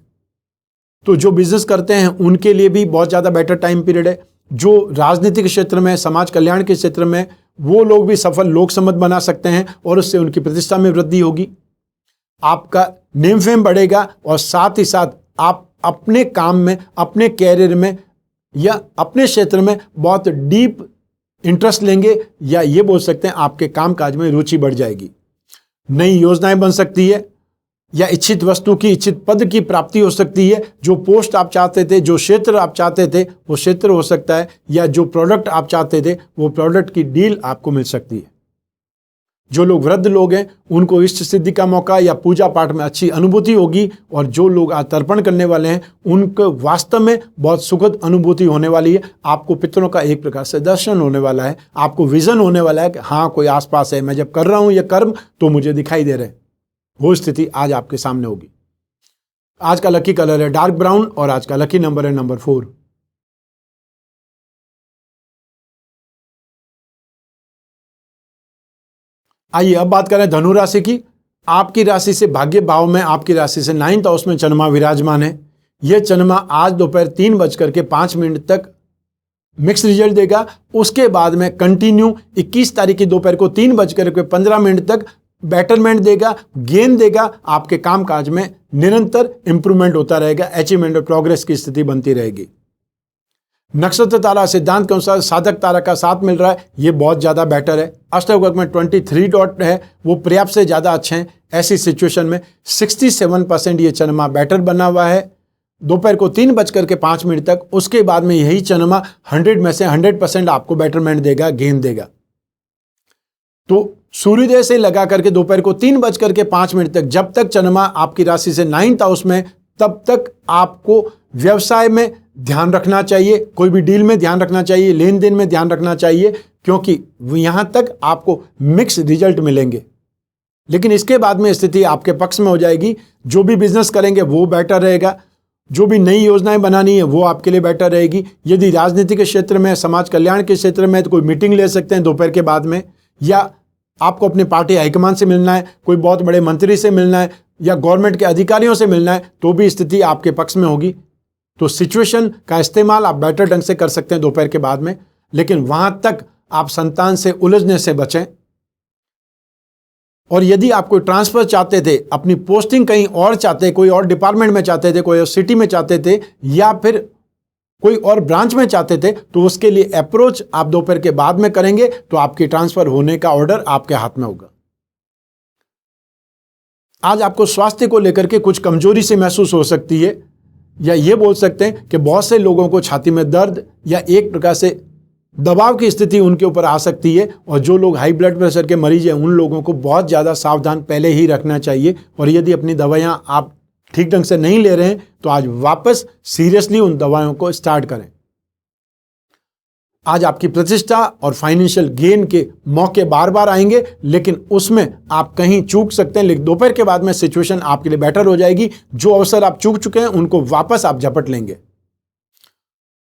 तो जो बिजनेस करते हैं उनके लिए भी बहुत ज़्यादा बेटर टाइम पीरियड है। जो राजनीतिक क्षेत्र में, समाज कल्याण के क्षेत्र में, वो लोग भी सफल लोक समझ बना सकते हैं और उससे उनकी प्रतिष्ठा में वृद्धि होगी। आपका नेम फेम बढ़ेगा और साथ ही साथ आप अपने काम में, अपने कैरियर में या अपने क्षेत्र में बहुत डीप इंटरेस्ट लेंगे, या ये बोल सकते हैं आपके कामकाज में रुचि बढ़ जाएगी। नई योजनाएं बन सकती है या इच्छित वस्तु की, इच्छित पद की प्राप्ति हो सकती है। जो पोस्ट आप चाहते थे, जो क्षेत्र आप चाहते थे वो क्षेत्र हो सकता है, या जो प्रोडक्ट आप चाहते थे वो प्रोडक्ट की डील आपको मिल सकती है। जो लोग वृद्ध लोग हैं उनको इष्ट सिद्धि का मौका या पूजा पाठ में अच्छी अनुभूति होगी, और जो लोग आज तर्पण करने वाले हैं उनको वास्तव में बहुत सुखद अनुभूति होने वाली है। आपको पितरों का एक प्रकार से दर्शन होने वाला है, आपको विजन होने वाला है कि हाँ कोई आसपास है, मैं जब कर रहा हूं ये कर्म तो मुझे दिखाई दे रहे हैं। वो स्थिति आज आपके सामने होगी। आज का लकी कलर है डार्क ब्राउन और आज का लकी नंबर है नंबर 4। आइए अब बात करें धनु राशि की। आपकी राशि से भाग्य भाव में, आपकी राशि से 9th हाउस में चंद्रमा विराजमान है। यह चंद्रमा आज दोपहर 3:05 तक मिक्स रिजल्ट देगा। उसके बाद में कंटिन्यू 21 तारीख की दोपहर को 3:15 तक बेटरमेंट देगा, गेन देगा। आपके कामकाज में निरंतर इंप्रूवमेंट होता रहेगा, अचीवमेंट और प्रोग्रेस की स्थिति बनती रहेगी। नक्षत्र तारा सिद्धांत के अनुसार साधक तारा का साथ मिल रहा है, ये बहुत ज्यादा बेटर है। अष्टवर्ग में 23 डॉट है, वो पर्याप्त से ज्यादा अच्छे हैं। ऐसी सिचुएशन में 67% ये चंद्रमा बेटर बना हुआ है दोपहर को 3:05 तक। उसके बाद में यही चंद्रमा 100 में से 100% आपको बेटरमेंट देगा, गेन देगा। तो सूर्योदय से लगा करके दोपहर को 3:05 तक, जब तक चंद्रमा आपकी राशि से 9th हाउस में, तब तक आपको व्यवसाय में ध्यान रखना चाहिए, कोई भी डील में ध्यान रखना चाहिए, लेन देन में ध्यान रखना चाहिए, क्योंकि यहां तक आपको मिक्स रिजल्ट मिलेंगे। लेकिन इसके बाद में स्थिति आपके पक्ष में हो जाएगी। जो भी बिजनेस करेंगे वो बेटर रहेगा, जो भी नई योजनाएं बनानी है वो आपके लिए बेटर रहेगी। यदि राजनीति के क्षेत्र में, समाज कल्याण के क्षेत्र में, तो कोई मीटिंग ले सकते हैं दोपहर के बाद में, या आपको अपनी पार्टी हाईकमान से मिलना है, कोई बहुत बड़े मंत्री से मिलना है, या गवर्नमेंट के अधिकारियों से मिलना है, तो भी स्थिति आपके पक्ष में होगी। तो सिचुएशन का इस्तेमाल आप बेटर ढंग से कर सकते हैं दोपहर के बाद में। लेकिन वहां तक आप संतान से उलझने से बचें। और यदि आप कोई ट्रांसफर चाहते थे, अपनी पोस्टिंग कहीं और चाहते, कोई और डिपार्टमेंट में चाहते थे, कोई और सिटी में चाहते थे, या फिर कोई और ब्रांच में चाहते थे, तो उसके लिए अप्रोच आप दोपहर के बाद में करेंगे तो आपकी ट्रांसफर होने का ऑर्डर आपके हाथ में होगा। आज आपको स्वास्थ्य को लेकर के कुछ कमजोरी से महसूस हो सकती है, या ये बोल सकते हैं कि बहुत से लोगों को छाती में दर्द या एक प्रकार से दबाव की स्थिति उनके ऊपर आ सकती है। और जो लोग हाई ब्लड प्रेशर के मरीज हैं उन लोगों को बहुत ज़्यादा सावधान पहले ही रखना चाहिए। और यदि अपनी दवाइयाँ आप ठीक ढंग से नहीं ले रहे हैं तो आज वापस सीरियसली उन दवाइयों को स्टार्ट करें। आज आपकी प्रतिष्ठा और फाइनेंशियल गेन के मौके बार बार आएंगे, लेकिन उसमें आप कहीं चूक सकते हैं। लेकिन दोपहर के बाद में सिचुएशन आपके लिए बेटर हो जाएगी। जो अवसर आप चूक चुके हैं उनको वापस आप झपट लेंगे।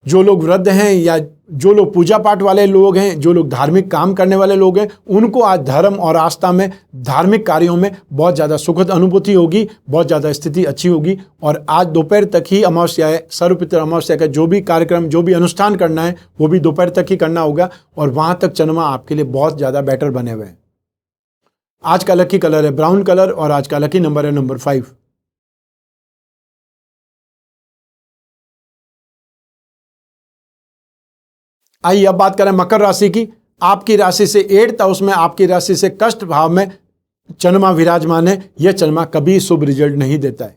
जो लोग वृद्ध हैं या जो लोग पूजा पाठ वाले लोग हैं, जो लोग धार्मिक काम करने वाले लोग हैं, उनको आज धर्म और आस्था में, धार्मिक कार्यों में बहुत ज़्यादा सुखद अनुभूति होगी, बहुत ज़्यादा स्थिति अच्छी होगी। और आज दोपहर तक ही अमावस्या है, सर्वपितर अमावस्या का जो भी कार्यक्रम, जो भी अनुष्ठान करना है वो भी दोपहर तक ही करना होगा। और वहां तक चंद्रमा आपके लिए बहुत ज़्यादा बेटर बने हुए हैं। आज का लकी कलर है ब्राउन कलर और आज का लकी नंबर है नंबर 5। आइए अब बात करें मकर राशि की। आपकी राशि से 8th हाउस में, आपकी राशि से कष्ट भाव में चंद्रमा विराजमान है। यह चंद्रमा कभी शुभ रिजल्ट नहीं देता है।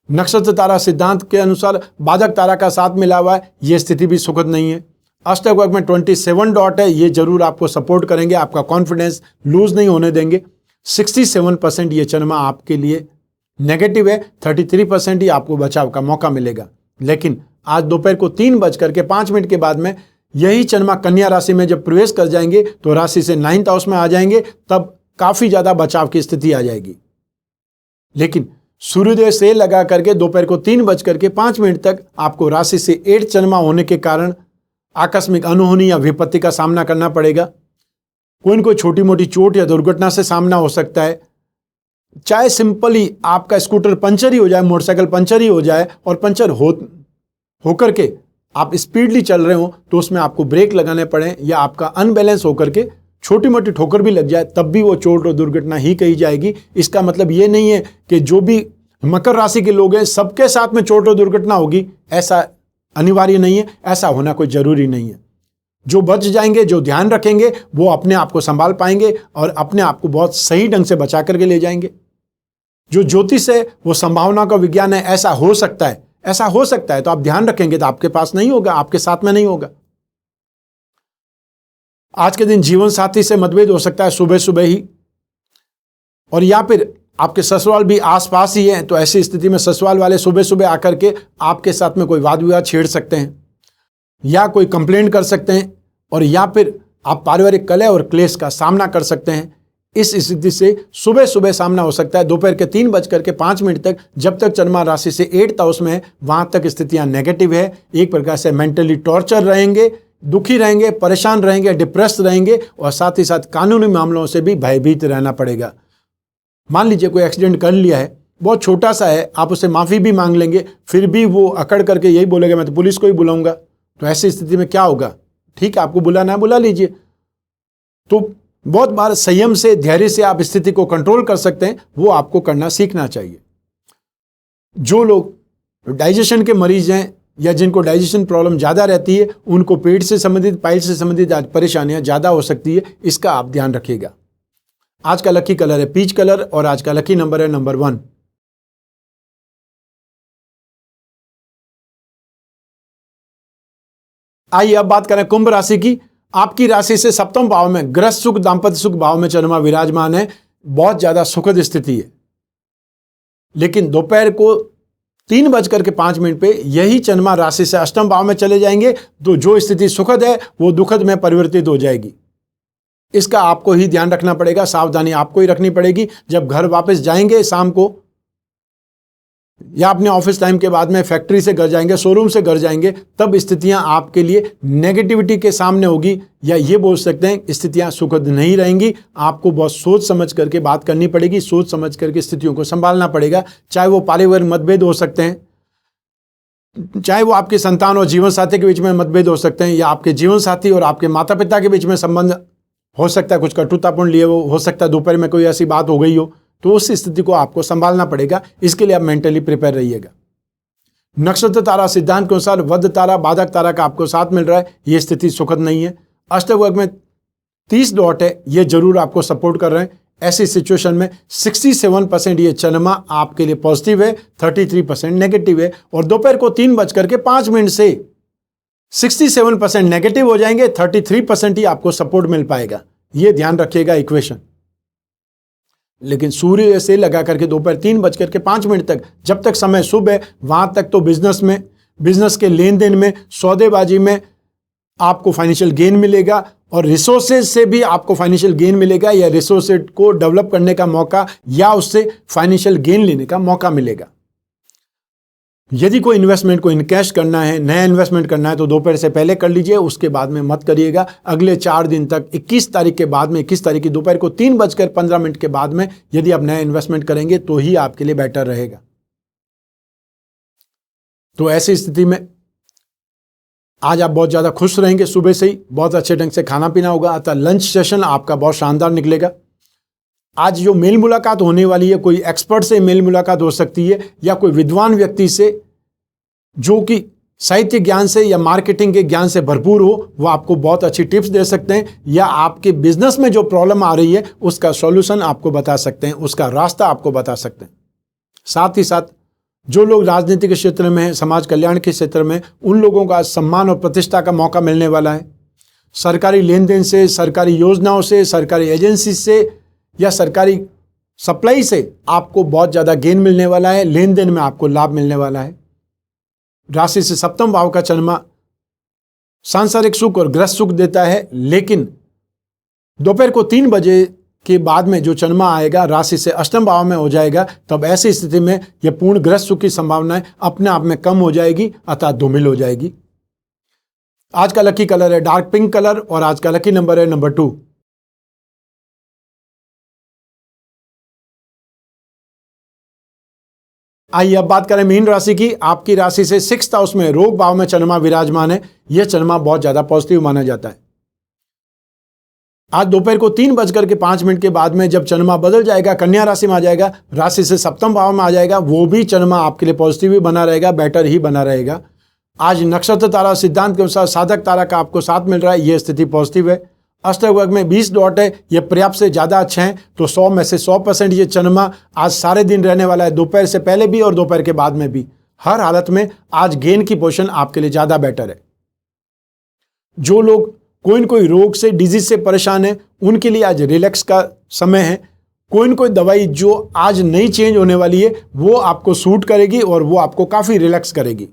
नक्षत्र तारा सिद्धांत के अनुसार बाधक तारा का साथ मिला हुआ है, यह स्थिति भी सुखद नहीं है। अष्टवर्ग में 27 डॉट है, ये जरूर आपको सपोर्ट करेंगे, आपका कॉन्फिडेंस लूज नहीं होने देंगे। 67% ये चंद्रमा आपके लिए नेगेटिव है, 33% ही आपको बचाव का मौका मिलेगा। लेकिन आज दोपहर को 3:05 के बाद में यही चंद्रमा कन्या राशि में जब प्रवेश कर जाएंगे तो राशि से 9th हाउस में आ जाएंगे, तब काफी ज्यादा बचाव की स्थिति आ जाएगी। लेकिन सूर्योदय से लगा करके दोपहर को 3:05 तक आपको राशि से 8 चंद्रमा होने के कारण आकस्मिक अनहोनी या विपत्ति का सामना करना पड़ेगा। कोई न कोई छोटी मोटी चोट या दुर्घटना से सामना हो सकता है। चाहे सिंपली आपका स्कूटर पंचर ही हो जाए, मोटरसाइकिल पंचर ही हो जाए, और पंचर होकर के आप स्पीडली चल रहे हो तो उसमें आपको ब्रेक लगाने पड़े, या आपका अनबैलेंस होकर के छोटी मोटी ठोकर भी लग जाए, तब भी वो चोट और दुर्घटना ही कही जाएगी। इसका मतलब ये नहीं है कि जो भी मकर राशि के लोग हैं सबके साथ में चोट और दुर्घटना होगी, ऐसा अनिवार्य नहीं है, ऐसा होना कोई जरूरी नहीं है। जो बच जाएंगे, जो ध्यान रखेंगे, वो अपने आप को संभाल पाएंगे और अपने आप को बहुत सही ढंग से बचा करके ले जाएंगे। जो ज्योतिष है वो संभावना का विज्ञान है, ऐसा हो सकता है, ऐसा हो सकता है, तो आप ध्यान रखेंगे तो आपके पास नहीं होगा, आपके साथ में नहीं होगा। आज के दिन जीवन साथी से मतभेद हो सकता है सुबह सुबह ही, और या फिर आपके ससुराल भी आसपास ही है, तो ऐसी स्थिति में ससुराल वाले सुबह सुबह आकर के आपके साथ में कोई वाद विवाद छेड़ सकते हैं या कोई कंप्लेंट कर सकते हैं, और या फिर आप पारिवारिक कलह और क्लेश का सामना कर सकते हैं। इस स्थिति से सुबह सुबह सामना हो सकता है। दोपहर के 3:05 तक, जब तक चंद्रमा राशि से 8th हाउस में है, वहां तक स्थितियां नेगेटिव है। एक प्रकार से मेंटली टॉर्चर रहेंगे, दुखी रहेंगे, परेशान रहेंगे, डिप्रेस रहेंगे, और साथ ही साथ कानूनी मामलों से भी भयभीत रहना पड़ेगा। मान लीजिए कोई एक्सीडेंट कर लिया है, बहुत छोटा सा है, आप उससे माफी भी मांग लेंगे, फिर भी वो अकड़ करके यही बोलेगा मैं तो पुलिस को ही बुलाऊंगा। तो ऐसी स्थिति में क्या होगा? ठीक है, आपको बुलाना है बुला लीजिए। तो बहुत बार संयम से, धैर्य से आप स्थिति को कंट्रोल कर सकते हैं, वो आपको करना सीखना चाहिए। जो लोग डाइजेशन के मरीज हैं या जिनको डाइजेशन प्रॉब्लम ज्यादा रहती है, उनको पेट से संबंधित, पाइल से संबंधित परेशानियां ज्यादा हो सकती है, इसका आप ध्यान रखिएगा। आज का लकी कलर है पीच कलर और आज का लकी नंबर है नंबर 1। आइए अब बात करें कुंभ राशि की। आपकी राशि से 7वें भाव में गृह सुख, दांपत्य सुख भाव में चंद्रमा विराजमान है। बहुत ज्यादा सुखद स्थिति है, लेकिन दोपहर को 3:05 पे यही चंद्रमा राशि से 8वें भाव में चले जाएंगे, तो जो स्थिति सुखद है वो दुखद में परिवर्तित हो जाएगी। इसका आपको ही ध्यान रखना पड़ेगा, सावधानी आपको ही रखनी पड़ेगी। जब घर वापस जाएंगे शाम को, या अपने ऑफिस टाइम के बाद में फैक्ट्री से घर जाएंगे, शोरूम से घर जाएंगे, तब स्थितियां आपके लिए नेगेटिविटी के सामने होगी, या ये बोल सकते हैं स्थितियां सुखद नहीं रहेंगी। आपको बहुत सोच समझ करके बात करनी पड़ेगी, सोच समझ करके स्थितियों को संभालना पड़ेगा। चाहे वो पारिवारिक मतभेद हो सकते हैं, चाहे वो आपके संतान और जीवन साथी के बीच में मतभेद हो सकते हैं, या आपके जीवन साथी और आपके माता पिता के बीच में संबंध हो सकता है कुछ कटुतापूर्ण लिए हो सकता है दोपहर में कोई ऐसी बात हो गई हो, तो उस स्थिति को आपको संभालना पड़ेगा। इसके लिए आप मेंटली प्रिपेयर रहिएगा। नक्षत्र तारा सिद्धांत के अनुसार वध तारा, बाधक तारा का आपको साथ मिल रहा है, यह स्थिति सुखद नहीं है। अष्टवर्ग में 30 डॉट है, ये जरूर आपको सपोर्ट कर रहे हैं। ऐसी सिचुएशन में 67% ये चंद्रमा आपके लिए पॉजिटिव है, 33% नेगेटिव है, और दोपहर को 3:05 से 67% नेगेटिव हो जाएंगे, 33% ही आपको सपोर्ट मिल पाएगा। यह ध्यान रखिएगा इक्वेशन। लेकिन सूर्य से लगा करके दोपहर 3:05 तक, जब तक समय शुभ है, वहां तक तो बिजनेस के लेन देन में, सौदेबाजी में आपको फाइनेंशियल गेन मिलेगा, और रिसोर्सेज से भी आपको फाइनेंशियल गेन मिलेगा, या रिसोर्सेज को डेवलप करने का मौका या उससे फाइनेंशियल गेन लेने का मौका मिलेगा। यदि कोई इन्वेस्टमेंट को इनकैश करना है, नया इन्वेस्टमेंट करना है, तो दोपहर से पहले कर लीजिए, उसके बाद में मत करिएगा। अगले 4 दिन तक 21 तारीख के बाद में, 21 तारीख की दोपहर को 3:15 के बाद में यदि आप नया इन्वेस्टमेंट करेंगे तो ही आपके लिए बेटर रहेगा। तो ऐसी स्थिति में आज आप बहुत ज्यादा खुश रहेंगे, सुबह से ही बहुत अच्छे ढंग से खाना पीना होगा, अतः लंच सेशन आपका बहुत शानदार निकलेगा। आज जो मेल मुलाकात होने वाली है, कोई एक्सपर्ट से मेल मुलाकात हो सकती है, या कोई विद्वान व्यक्ति से जो कि साहित्य ज्ञान से या मार्केटिंग के ज्ञान से भरपूर हो, वो आपको बहुत अच्छी टिप्स दे सकते हैं, या आपके बिजनेस में जो प्रॉब्लम आ रही है उसका सॉल्यूशन आपको बता सकते हैं, उसका रास्ता आपको बता सकते हैं। साथ ही साथ जो लोग राजनीति के क्षेत्र में हैं, समाज कल्याण के क्षेत्र में, उन लोगों का सम्मान और प्रतिष्ठा का मौका मिलने वाला है। सरकारी लेन देन से, सरकारी योजनाओं से, सरकारी एजेंसी से या सरकारी सप्लाई से आपको बहुत ज्यादा गेन मिलने वाला है, लेन देन में आपको लाभ मिलने वाला है। राशि से 7वें भाव का चंद्रमा सांसारिक सुख और गृह सुख देता है, लेकिन दोपहर को 3 बजे के बाद में जो चंद्रमा आएगा राशि से 8वें भाव में हो जाएगा, तब ऐसी स्थिति में यह पूर्ण गृह सुख की संभावनाएं अपने आप में कम हो जाएगी, अतः धूमिल हो जाएगी। आज का लकी कलर है डार्क पिंक कलर और आज का लकी नंबर है नंबर 2। आइए अब बात करें मीन राशि की। आपकी राशि से 6th हाउस में रोग भाव में चंद्रमा विराजमान है। यह चंद्रमा बहुत ज्यादा पॉजिटिव माना जाता है। आज दोपहर को 3:05 के बाद में जब चंद्रमा बदल जाएगा, कन्या राशि में आ जाएगा, राशि से 7वें भाव में आ जाएगा, वो भी चंद्रमा आपके लिए पॉजिटिव ही बना रहेगा, बेटर ही बना रहेगा। आज नक्षत्र तारा सिद्धांत के अनुसार साधक तारा का आपको साथ मिल रहा है, यह स्थिति पॉजिटिव है। अष्टवर्ग में 20 डॉट है, यह पर्याप्त से ज्यादा अच्छे हैं, तो 100 में से 100% ये चंद्रमा आज सारे दिन रहने वाला है, दोपहर से पहले भी और दोपहर के बाद में भी। हर हालत में आज गेन की पोजीशन आपके लिए ज्यादा बेटर है। जो लोग कोई न कोई रोग से, डिजीज से परेशान है, उनके लिए आज रिलैक्स का समय है। कोई न कोई दवाई जो आज नहीं चेंज होने वाली है वो आपको सूट करेगी और वो आपको काफ़ी रिलैक्स करेगी।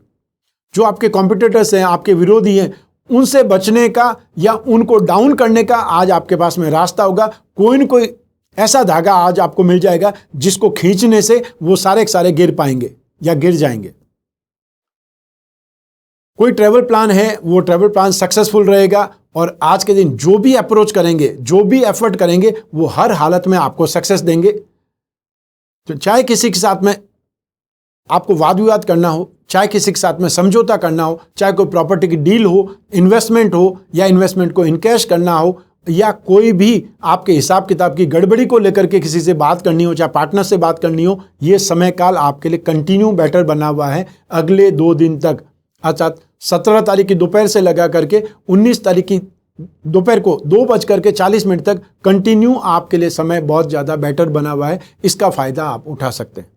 जो आपके कॉम्पिटिटर्स हैं, आपके विरोधी हैं, उनसे बचने का या उनको डाउन करने का आज आपके पास में रास्ता होगा। कोई न कोई ऐसा धागा आज आपको मिल जाएगा जिसको खींचने से वो सारे के सारे गिर पाएंगे या गिर जाएंगे। कोई ट्रैवल प्लान है, वो ट्रैवल प्लान सक्सेसफुल रहेगा और आज के दिन जो भी अप्रोच करेंगे, जो भी एफर्ट करेंगे, वो हर हालत में आपको सक्सेस देंगे। तो चाहे किसी के साथ में आपको वाद विवाद करना हो, चाहे किसी के साथ में समझौता करना हो, चाहे कोई प्रॉपर्टी की डील हो, इन्वेस्टमेंट हो या इन्वेस्टमेंट को इनकैश करना हो, या कोई भी आपके हिसाब किताब की गड़बड़ी को लेकर के किसी से बात करनी हो, चाहे पार्टनर से बात करनी हो, ये समय काल आपके लिए कंटिन्यू बेटर बना हुआ है अगले 2 दिन तक। अर्थात 17 तारीख की दोपहर से लगा करके 19 तारीख की दोपहर को 2:40 तक कंटिन्यू आपके लिए समय बहुत ज़्यादा बेटर बना हुआ है। इसका फायदा आप उठा सकते हैं।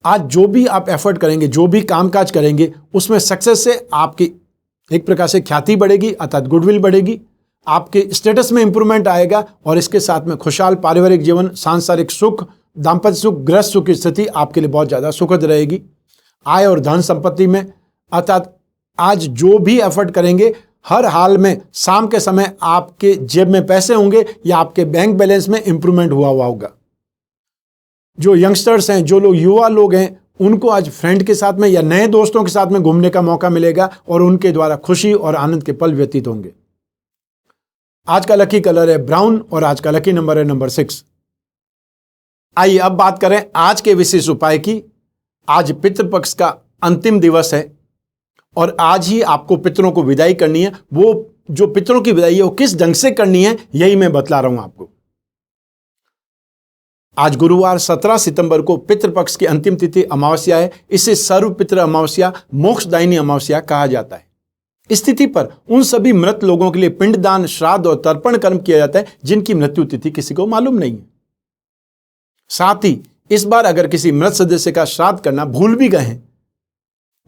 आज जो भी आप एफर्ट करेंगे, जो भी कामकाज करेंगे, उसमें सक्सेस से आपकी एक प्रकार से ख्याति बढ़ेगी, अर्थात गुडविल बढ़ेगी, आपके स्टेटस में इंप्रूवमेंट आएगा और इसके साथ में खुशहाल पारिवारिक जीवन, सांसारिक सुख, दाम्पत्य सुख, गृहस्थ सुख की स्थिति आपके लिए बहुत ज़्यादा सुखद रहेगी। आय और धन संपत्ति में, अर्थात आज जो भी एफर्ट करेंगे, हर हाल में शाम के समय आपके जेब में पैसे होंगे या आपके बैंक बैलेंस में इंप्रूवमेंट हुआ होगा। जो यंगस्टर्स हैं, जो लोग युवा लोग हैं, उनको आज फ्रेंड के साथ में या नए दोस्तों के साथ में घूमने का मौका मिलेगा और उनके द्वारा खुशी और आनंद के पल व्यतीत होंगे। आज का लकी कलर है ब्राउन और आज का लकी नंबर है नंबर 6। आइए अब बात करें आज के विशेष उपाय की। आज पितृपक्ष का अंतिम दिवस है और आज ही आपको पितरों को विदाई करनी है। वो जो पितरों की विदाई है वो किस ढंग से करनी है, यही मैं बतला रहा हूं आपको। आज गुरुवार 17 सितंबर को पितृपक्ष की अंतिम तिथि अमावस्या है। इसे सर्वपितृ अमावस्या, मोक्षदायिनी अमावस्या कहा जाता है। इस तिथि पर उन सभी मृत लोगों के लिए पिंडदान, श्राद्ध और तर्पण कर्म किया जाता है जिनकी मृत्यु तिथि किसी को मालूम नहीं है। साथ ही इस बार अगर किसी मृत सदस्य का श्राद्ध करना भूल भी गए हैं,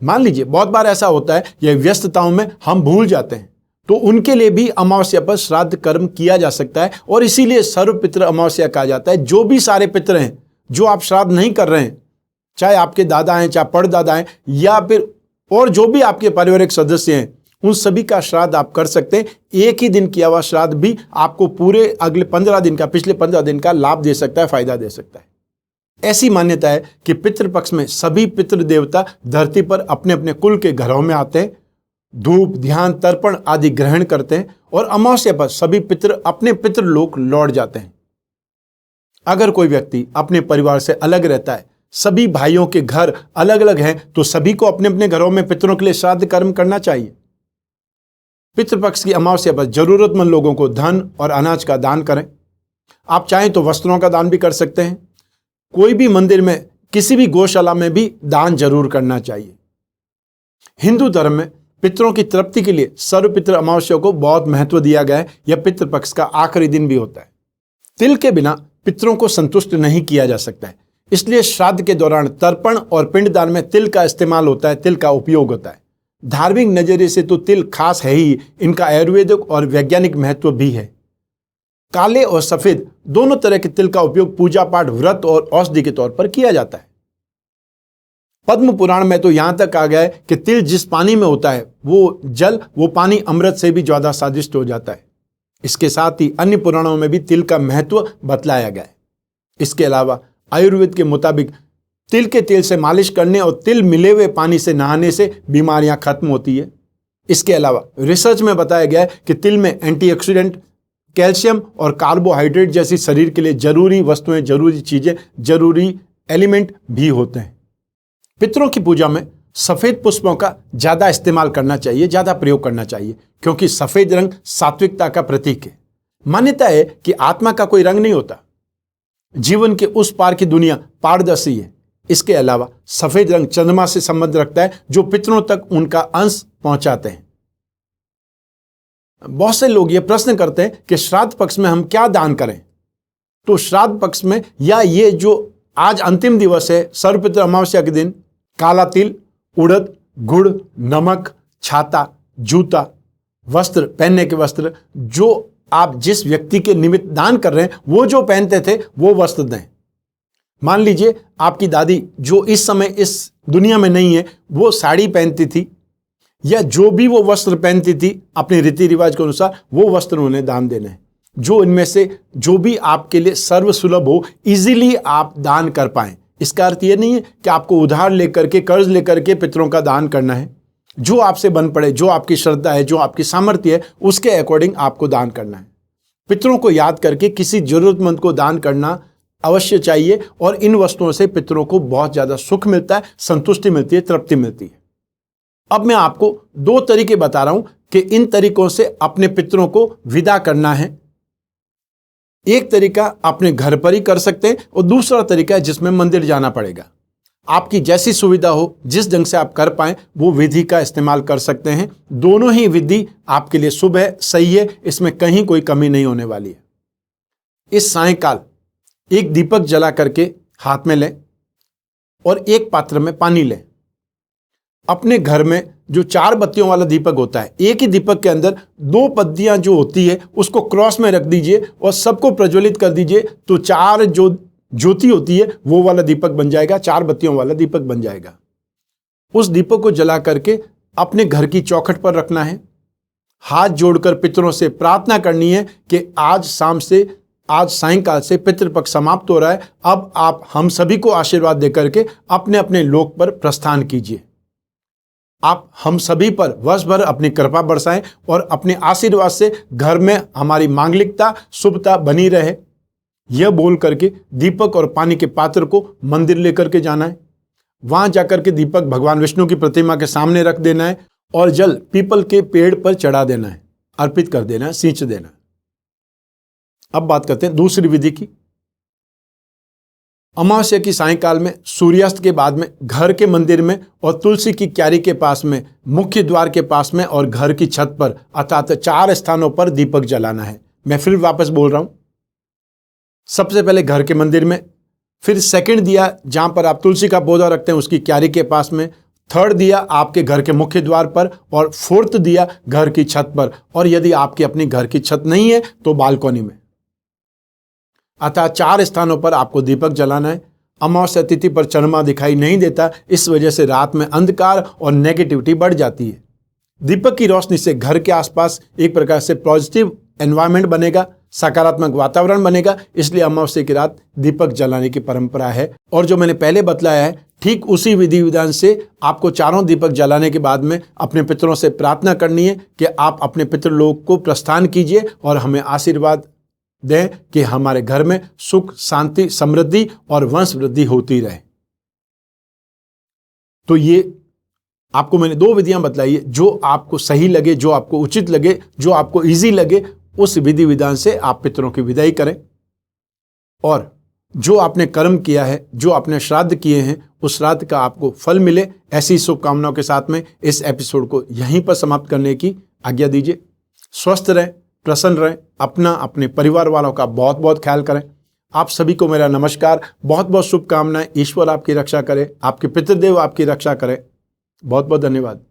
मान लीजिए बहुत बार ऐसा होता है, यह व्यस्तताओं में हम भूल जाते हैं, तो उनके लिए भी अमावस्या पर श्राद्ध कर्म किया जा सकता है और इसीलिए सर्वपितृ अमावस्या कहा जाता है। जो भी सारे पितृ हैं जो आप श्राद्ध नहीं कर रहे हैं, चाहे आपके दादा हैं, चाहे परदादा हैं, या फिर और जो भी आपके पारिवारिक सदस्य हैं, उन सभी का श्राद्ध आप कर सकते हैं। एक ही दिन किया हुआ श्राद्ध भी आपको पूरे अगले 15 दिन का, पिछले 15 दिन का लाभ दे सकता है, फायदा दे सकता है। ऐसी मान्यता है कि पितृपक्ष में सभी पितृ देवता धरती पर अपने अपने कुल के घरों में आते हैं, धूप, ध्यान, तर्पण आदि ग्रहण करते हैं और अमावस्या पर सभी पितृ अपने पितृलोक लौट जाते हैं। अगर कोई व्यक्ति अपने परिवार से अलग रहता है, सभी भाइयों के घर अलग अलग हैं, तो सभी को अपने अपने घरों में पितरों के लिए श्राद्ध कर्म करना चाहिए। पितृपक्ष की अमावस्या पर जरूरतमंद लोगों को धन और अनाज का दान करें। आप चाहें तो वस्त्रों का दान भी कर सकते हैं। कोई भी मंदिर में, किसी भी गौशाला में भी दान जरूर करना चाहिए। हिंदू धर्म में पितरों की तृप्ति के लिए सर्वपितृ अमावस्या को बहुत महत्व दिया गया है। यह पितृपक्ष का आखिरी दिन भी होता है। तिल के बिना पितरों को संतुष्ट नहीं किया जा सकता है, इसलिए श्राद्ध के दौरान तर्पण और पिंडदान में तिल का इस्तेमाल होता है, तिल का उपयोग होता है। धार्मिक नजरिए से तो तिल खास है ही, इनका आयुर्वेदिक और वैज्ञानिक महत्व भी है। काले और सफेद दोनों तरह के तिल का उपयोग पूजा पाठ, व्रत और औषधि के तौर पर किया जाता है। पद्म पुराण में तो यहां तक आ गया है कि तिल जिस पानी में होता है वो पानी अमृत से भी ज्यादा स्वादिष्ट हो जाता है। इसके साथ ही अन्य पुराणों में भी तिल का महत्व बतलाया गया है। इसके अलावा आयुर्वेद के मुताबिक तिल के तेल से मालिश करने और तिल मिले हुए पानी से नहाने से बीमारियां खत्म होती है। इसके अलावा रिसर्च में बताया गया है कि तिल में एंटीऑक्सीडेंट, कैल्शियम और कार्बोहाइड्रेट जैसी शरीर के लिए जरूरी वस्तुएं, जरूरी चीजें, जरूरी एलिमेंट भी होते हैं। पितरों की पूजा में सफेद पुष्पों का ज्यादा इस्तेमाल करना चाहिए, ज्यादा प्रयोग करना चाहिए, क्योंकि सफेद रंग सात्विकता का प्रतीक है। मान्यता है कि आत्मा का कोई रंग नहीं होता, जीवन के उस पार की दुनिया पारदर्शी है। इसके अलावा सफेद रंग चंद्रमा से संबंध रखता है, जो पितरों तक उनका अंश पहुंचाते हैं। बहुत से लोग ये प्रश्न करते हैं कि श्राद्ध पक्ष में हम क्या दान करें। तो श्राद्ध पक्ष में या ये जो आज अंतिम दिवस है सर्वपितृ अमावस्या के दिन, काला तिल, उड़द, गुड़, नमक, छाता, जूता, वस्त्र, पहनने के वस्त्र, जो आप जिस व्यक्ति के निमित्त दान कर रहे हैं वो जो पहनते थे वो वस्त्र दें। मान लीजिए आपकी दादी जो इस समय इस दुनिया में नहीं है, वो साड़ी पहनती थी या जो भी वो वस्त्र पहनती थी अपने रीति रिवाज के अनुसार, वो वस्त्र उन्हें दान देने हैं। जो इनमें से जो भी आपके लिए सर्वसुलभ हो, इजीली आप दान कर पाएं। इसका अर्थ ये नहीं है कि आपको उधार लेकर के, कर्ज लेकर के पितरों का दान करना है। जो आपसे बन पड़े, जो आपकी श्रद्धा है, जो आपकी सामर्थ्य है, उसके अकॉर्डिंग आपको दान करना है। पितरों को याद करके किसी जरूरतमंद को दान करना अवश्य चाहिए और इन वस्तुओं से पितरों को बहुत ज्यादा सुख मिलता है, संतुष्टि मिलती है, तृप्ति मिलती है। अब मैं आपको 2 तरीके बता रहा हूं कि इन तरीकों से अपने पितरों को विदा करना है। एक तरीका अपने घर पर ही कर सकते हैं और दूसरा तरीका है जिसमें मंदिर जाना पड़ेगा। आपकी जैसी सुविधा हो, जिस ढंग से आप कर पाएं, वो विधि का इस्तेमाल कर सकते हैं। दोनों ही विधि आपके लिए शुभ है, सही है, इसमें कहीं कोई कमी नहीं होने वाली है। इस सायंकाल एक दीपक जला करके हाथ में लें और एक पात्र में पानी लें। अपने घर में जो 4 बत्तियों वाला दीपक होता है, एक ही दीपक के अंदर 2 पत्तियां जो होती है उसको क्रॉस में रख दीजिए और सबको प्रज्वलित कर दीजिए, तो 4 जो ज्योति होती है वो वाला दीपक बन जाएगा, 4 बत्तियों वाला दीपक बन जाएगा। उस दीपक को जला करके अपने घर की चौखट पर रखना है। हाथ जोड़कर पितरों से प्रार्थना करनी है कि आज सायंकाल से पितृपक्ष समाप्त हो रहा है, अब आप हम सभी को आशीर्वाद देकर के अपने अपने लोक पर प्रस्थान कीजिए। आप हम सभी पर वर्ष भर अपनी कृपा बरसाएं और अपने आशीर्वाद से घर में हमारी मांगलिकता, शुभता बनी रहे। यह बोल करके दीपक और पानी के पात्र को मंदिर लेकर के जाना है। वहां जाकर के दीपक भगवान विष्णु की प्रतिमा के सामने रख देना है और जल पीपल के पेड़ पर चढ़ा देना है, अर्पित कर देना है, सींच देना है। अब बात करते हैं दूसरी विधि की। अमावस्या की सायंकाल में सूर्यास्त के बाद में घर के मंदिर में और तुलसी की क्यारी के पास में, मुख्य द्वार के पास में और घर की छत पर, अर्थात 4 स्थानों पर दीपक जलाना है। मैं फिर वापस बोल रहा हूं। सबसे पहले घर के मंदिर में, फिर सेकंड दिया जहां पर आप तुलसी का पौधा रखते हैं उसकी क्यारी के पास में, थर्ड दिया आपके घर के मुख्य द्वार पर और फोर्थ दिया घर की छत पर। और यदि आपकी अपनी घर की छत नहीं है तो बालकनी में। अतः 4 स्थानों पर आपको दीपक जलाना है। अमावस्या तिथि पर चंद्रमा दिखाई नहीं देता, इस वजह से रात में अंधकार और नेगेटिविटी बढ़ जाती है। दीपक की रोशनी से घर के आसपास एक प्रकार से पॉजिटिव एनवायरनमेंट बनेगा, सकारात्मक वातावरण बनेगा। इसलिए अमावस्या की रात दीपक जलाने की परंपरा है। और जो मैंने पहले बतलाया है, ठीक उसी विधि विधान से आपको 4 दीपक जलाने के बाद में अपने पितरों से प्रार्थना करनी है कि आप अपने पितृलोक को प्रस्थान कीजिए और हमें आशीर्वाद दें कि हमारे घर में सुख, शांति, समृद्धि और वंश वृद्धि होती रहे। तो ये आपको मैंने 2 विधियां बतलाई है। जो आपको सही लगे, जो आपको उचित लगे, जो आपको इजी लगे, उस विधि विधान से आप पितरों की विदाई करें। और जो आपने कर्म किया है, जो आपने श्राद्ध किए हैं, उस श्राद्ध का आपको फल मिले, ऐसी शुभकामनाओं के साथ में इस एपिसोड को यहीं पर समाप्त करने की आज्ञा दीजिए। स्वस्थ रहें, प्रसन्न रहें, अपना, अपने परिवार वालों का बहुत बहुत ख्याल करें। आप सभी को मेरा नमस्कार, बहुत बहुत शुभकामनाएं। ईश्वर आपकी रक्षा करे, आपके पितृदेव आपकी रक्षा करें। बहुत बहुत धन्यवाद।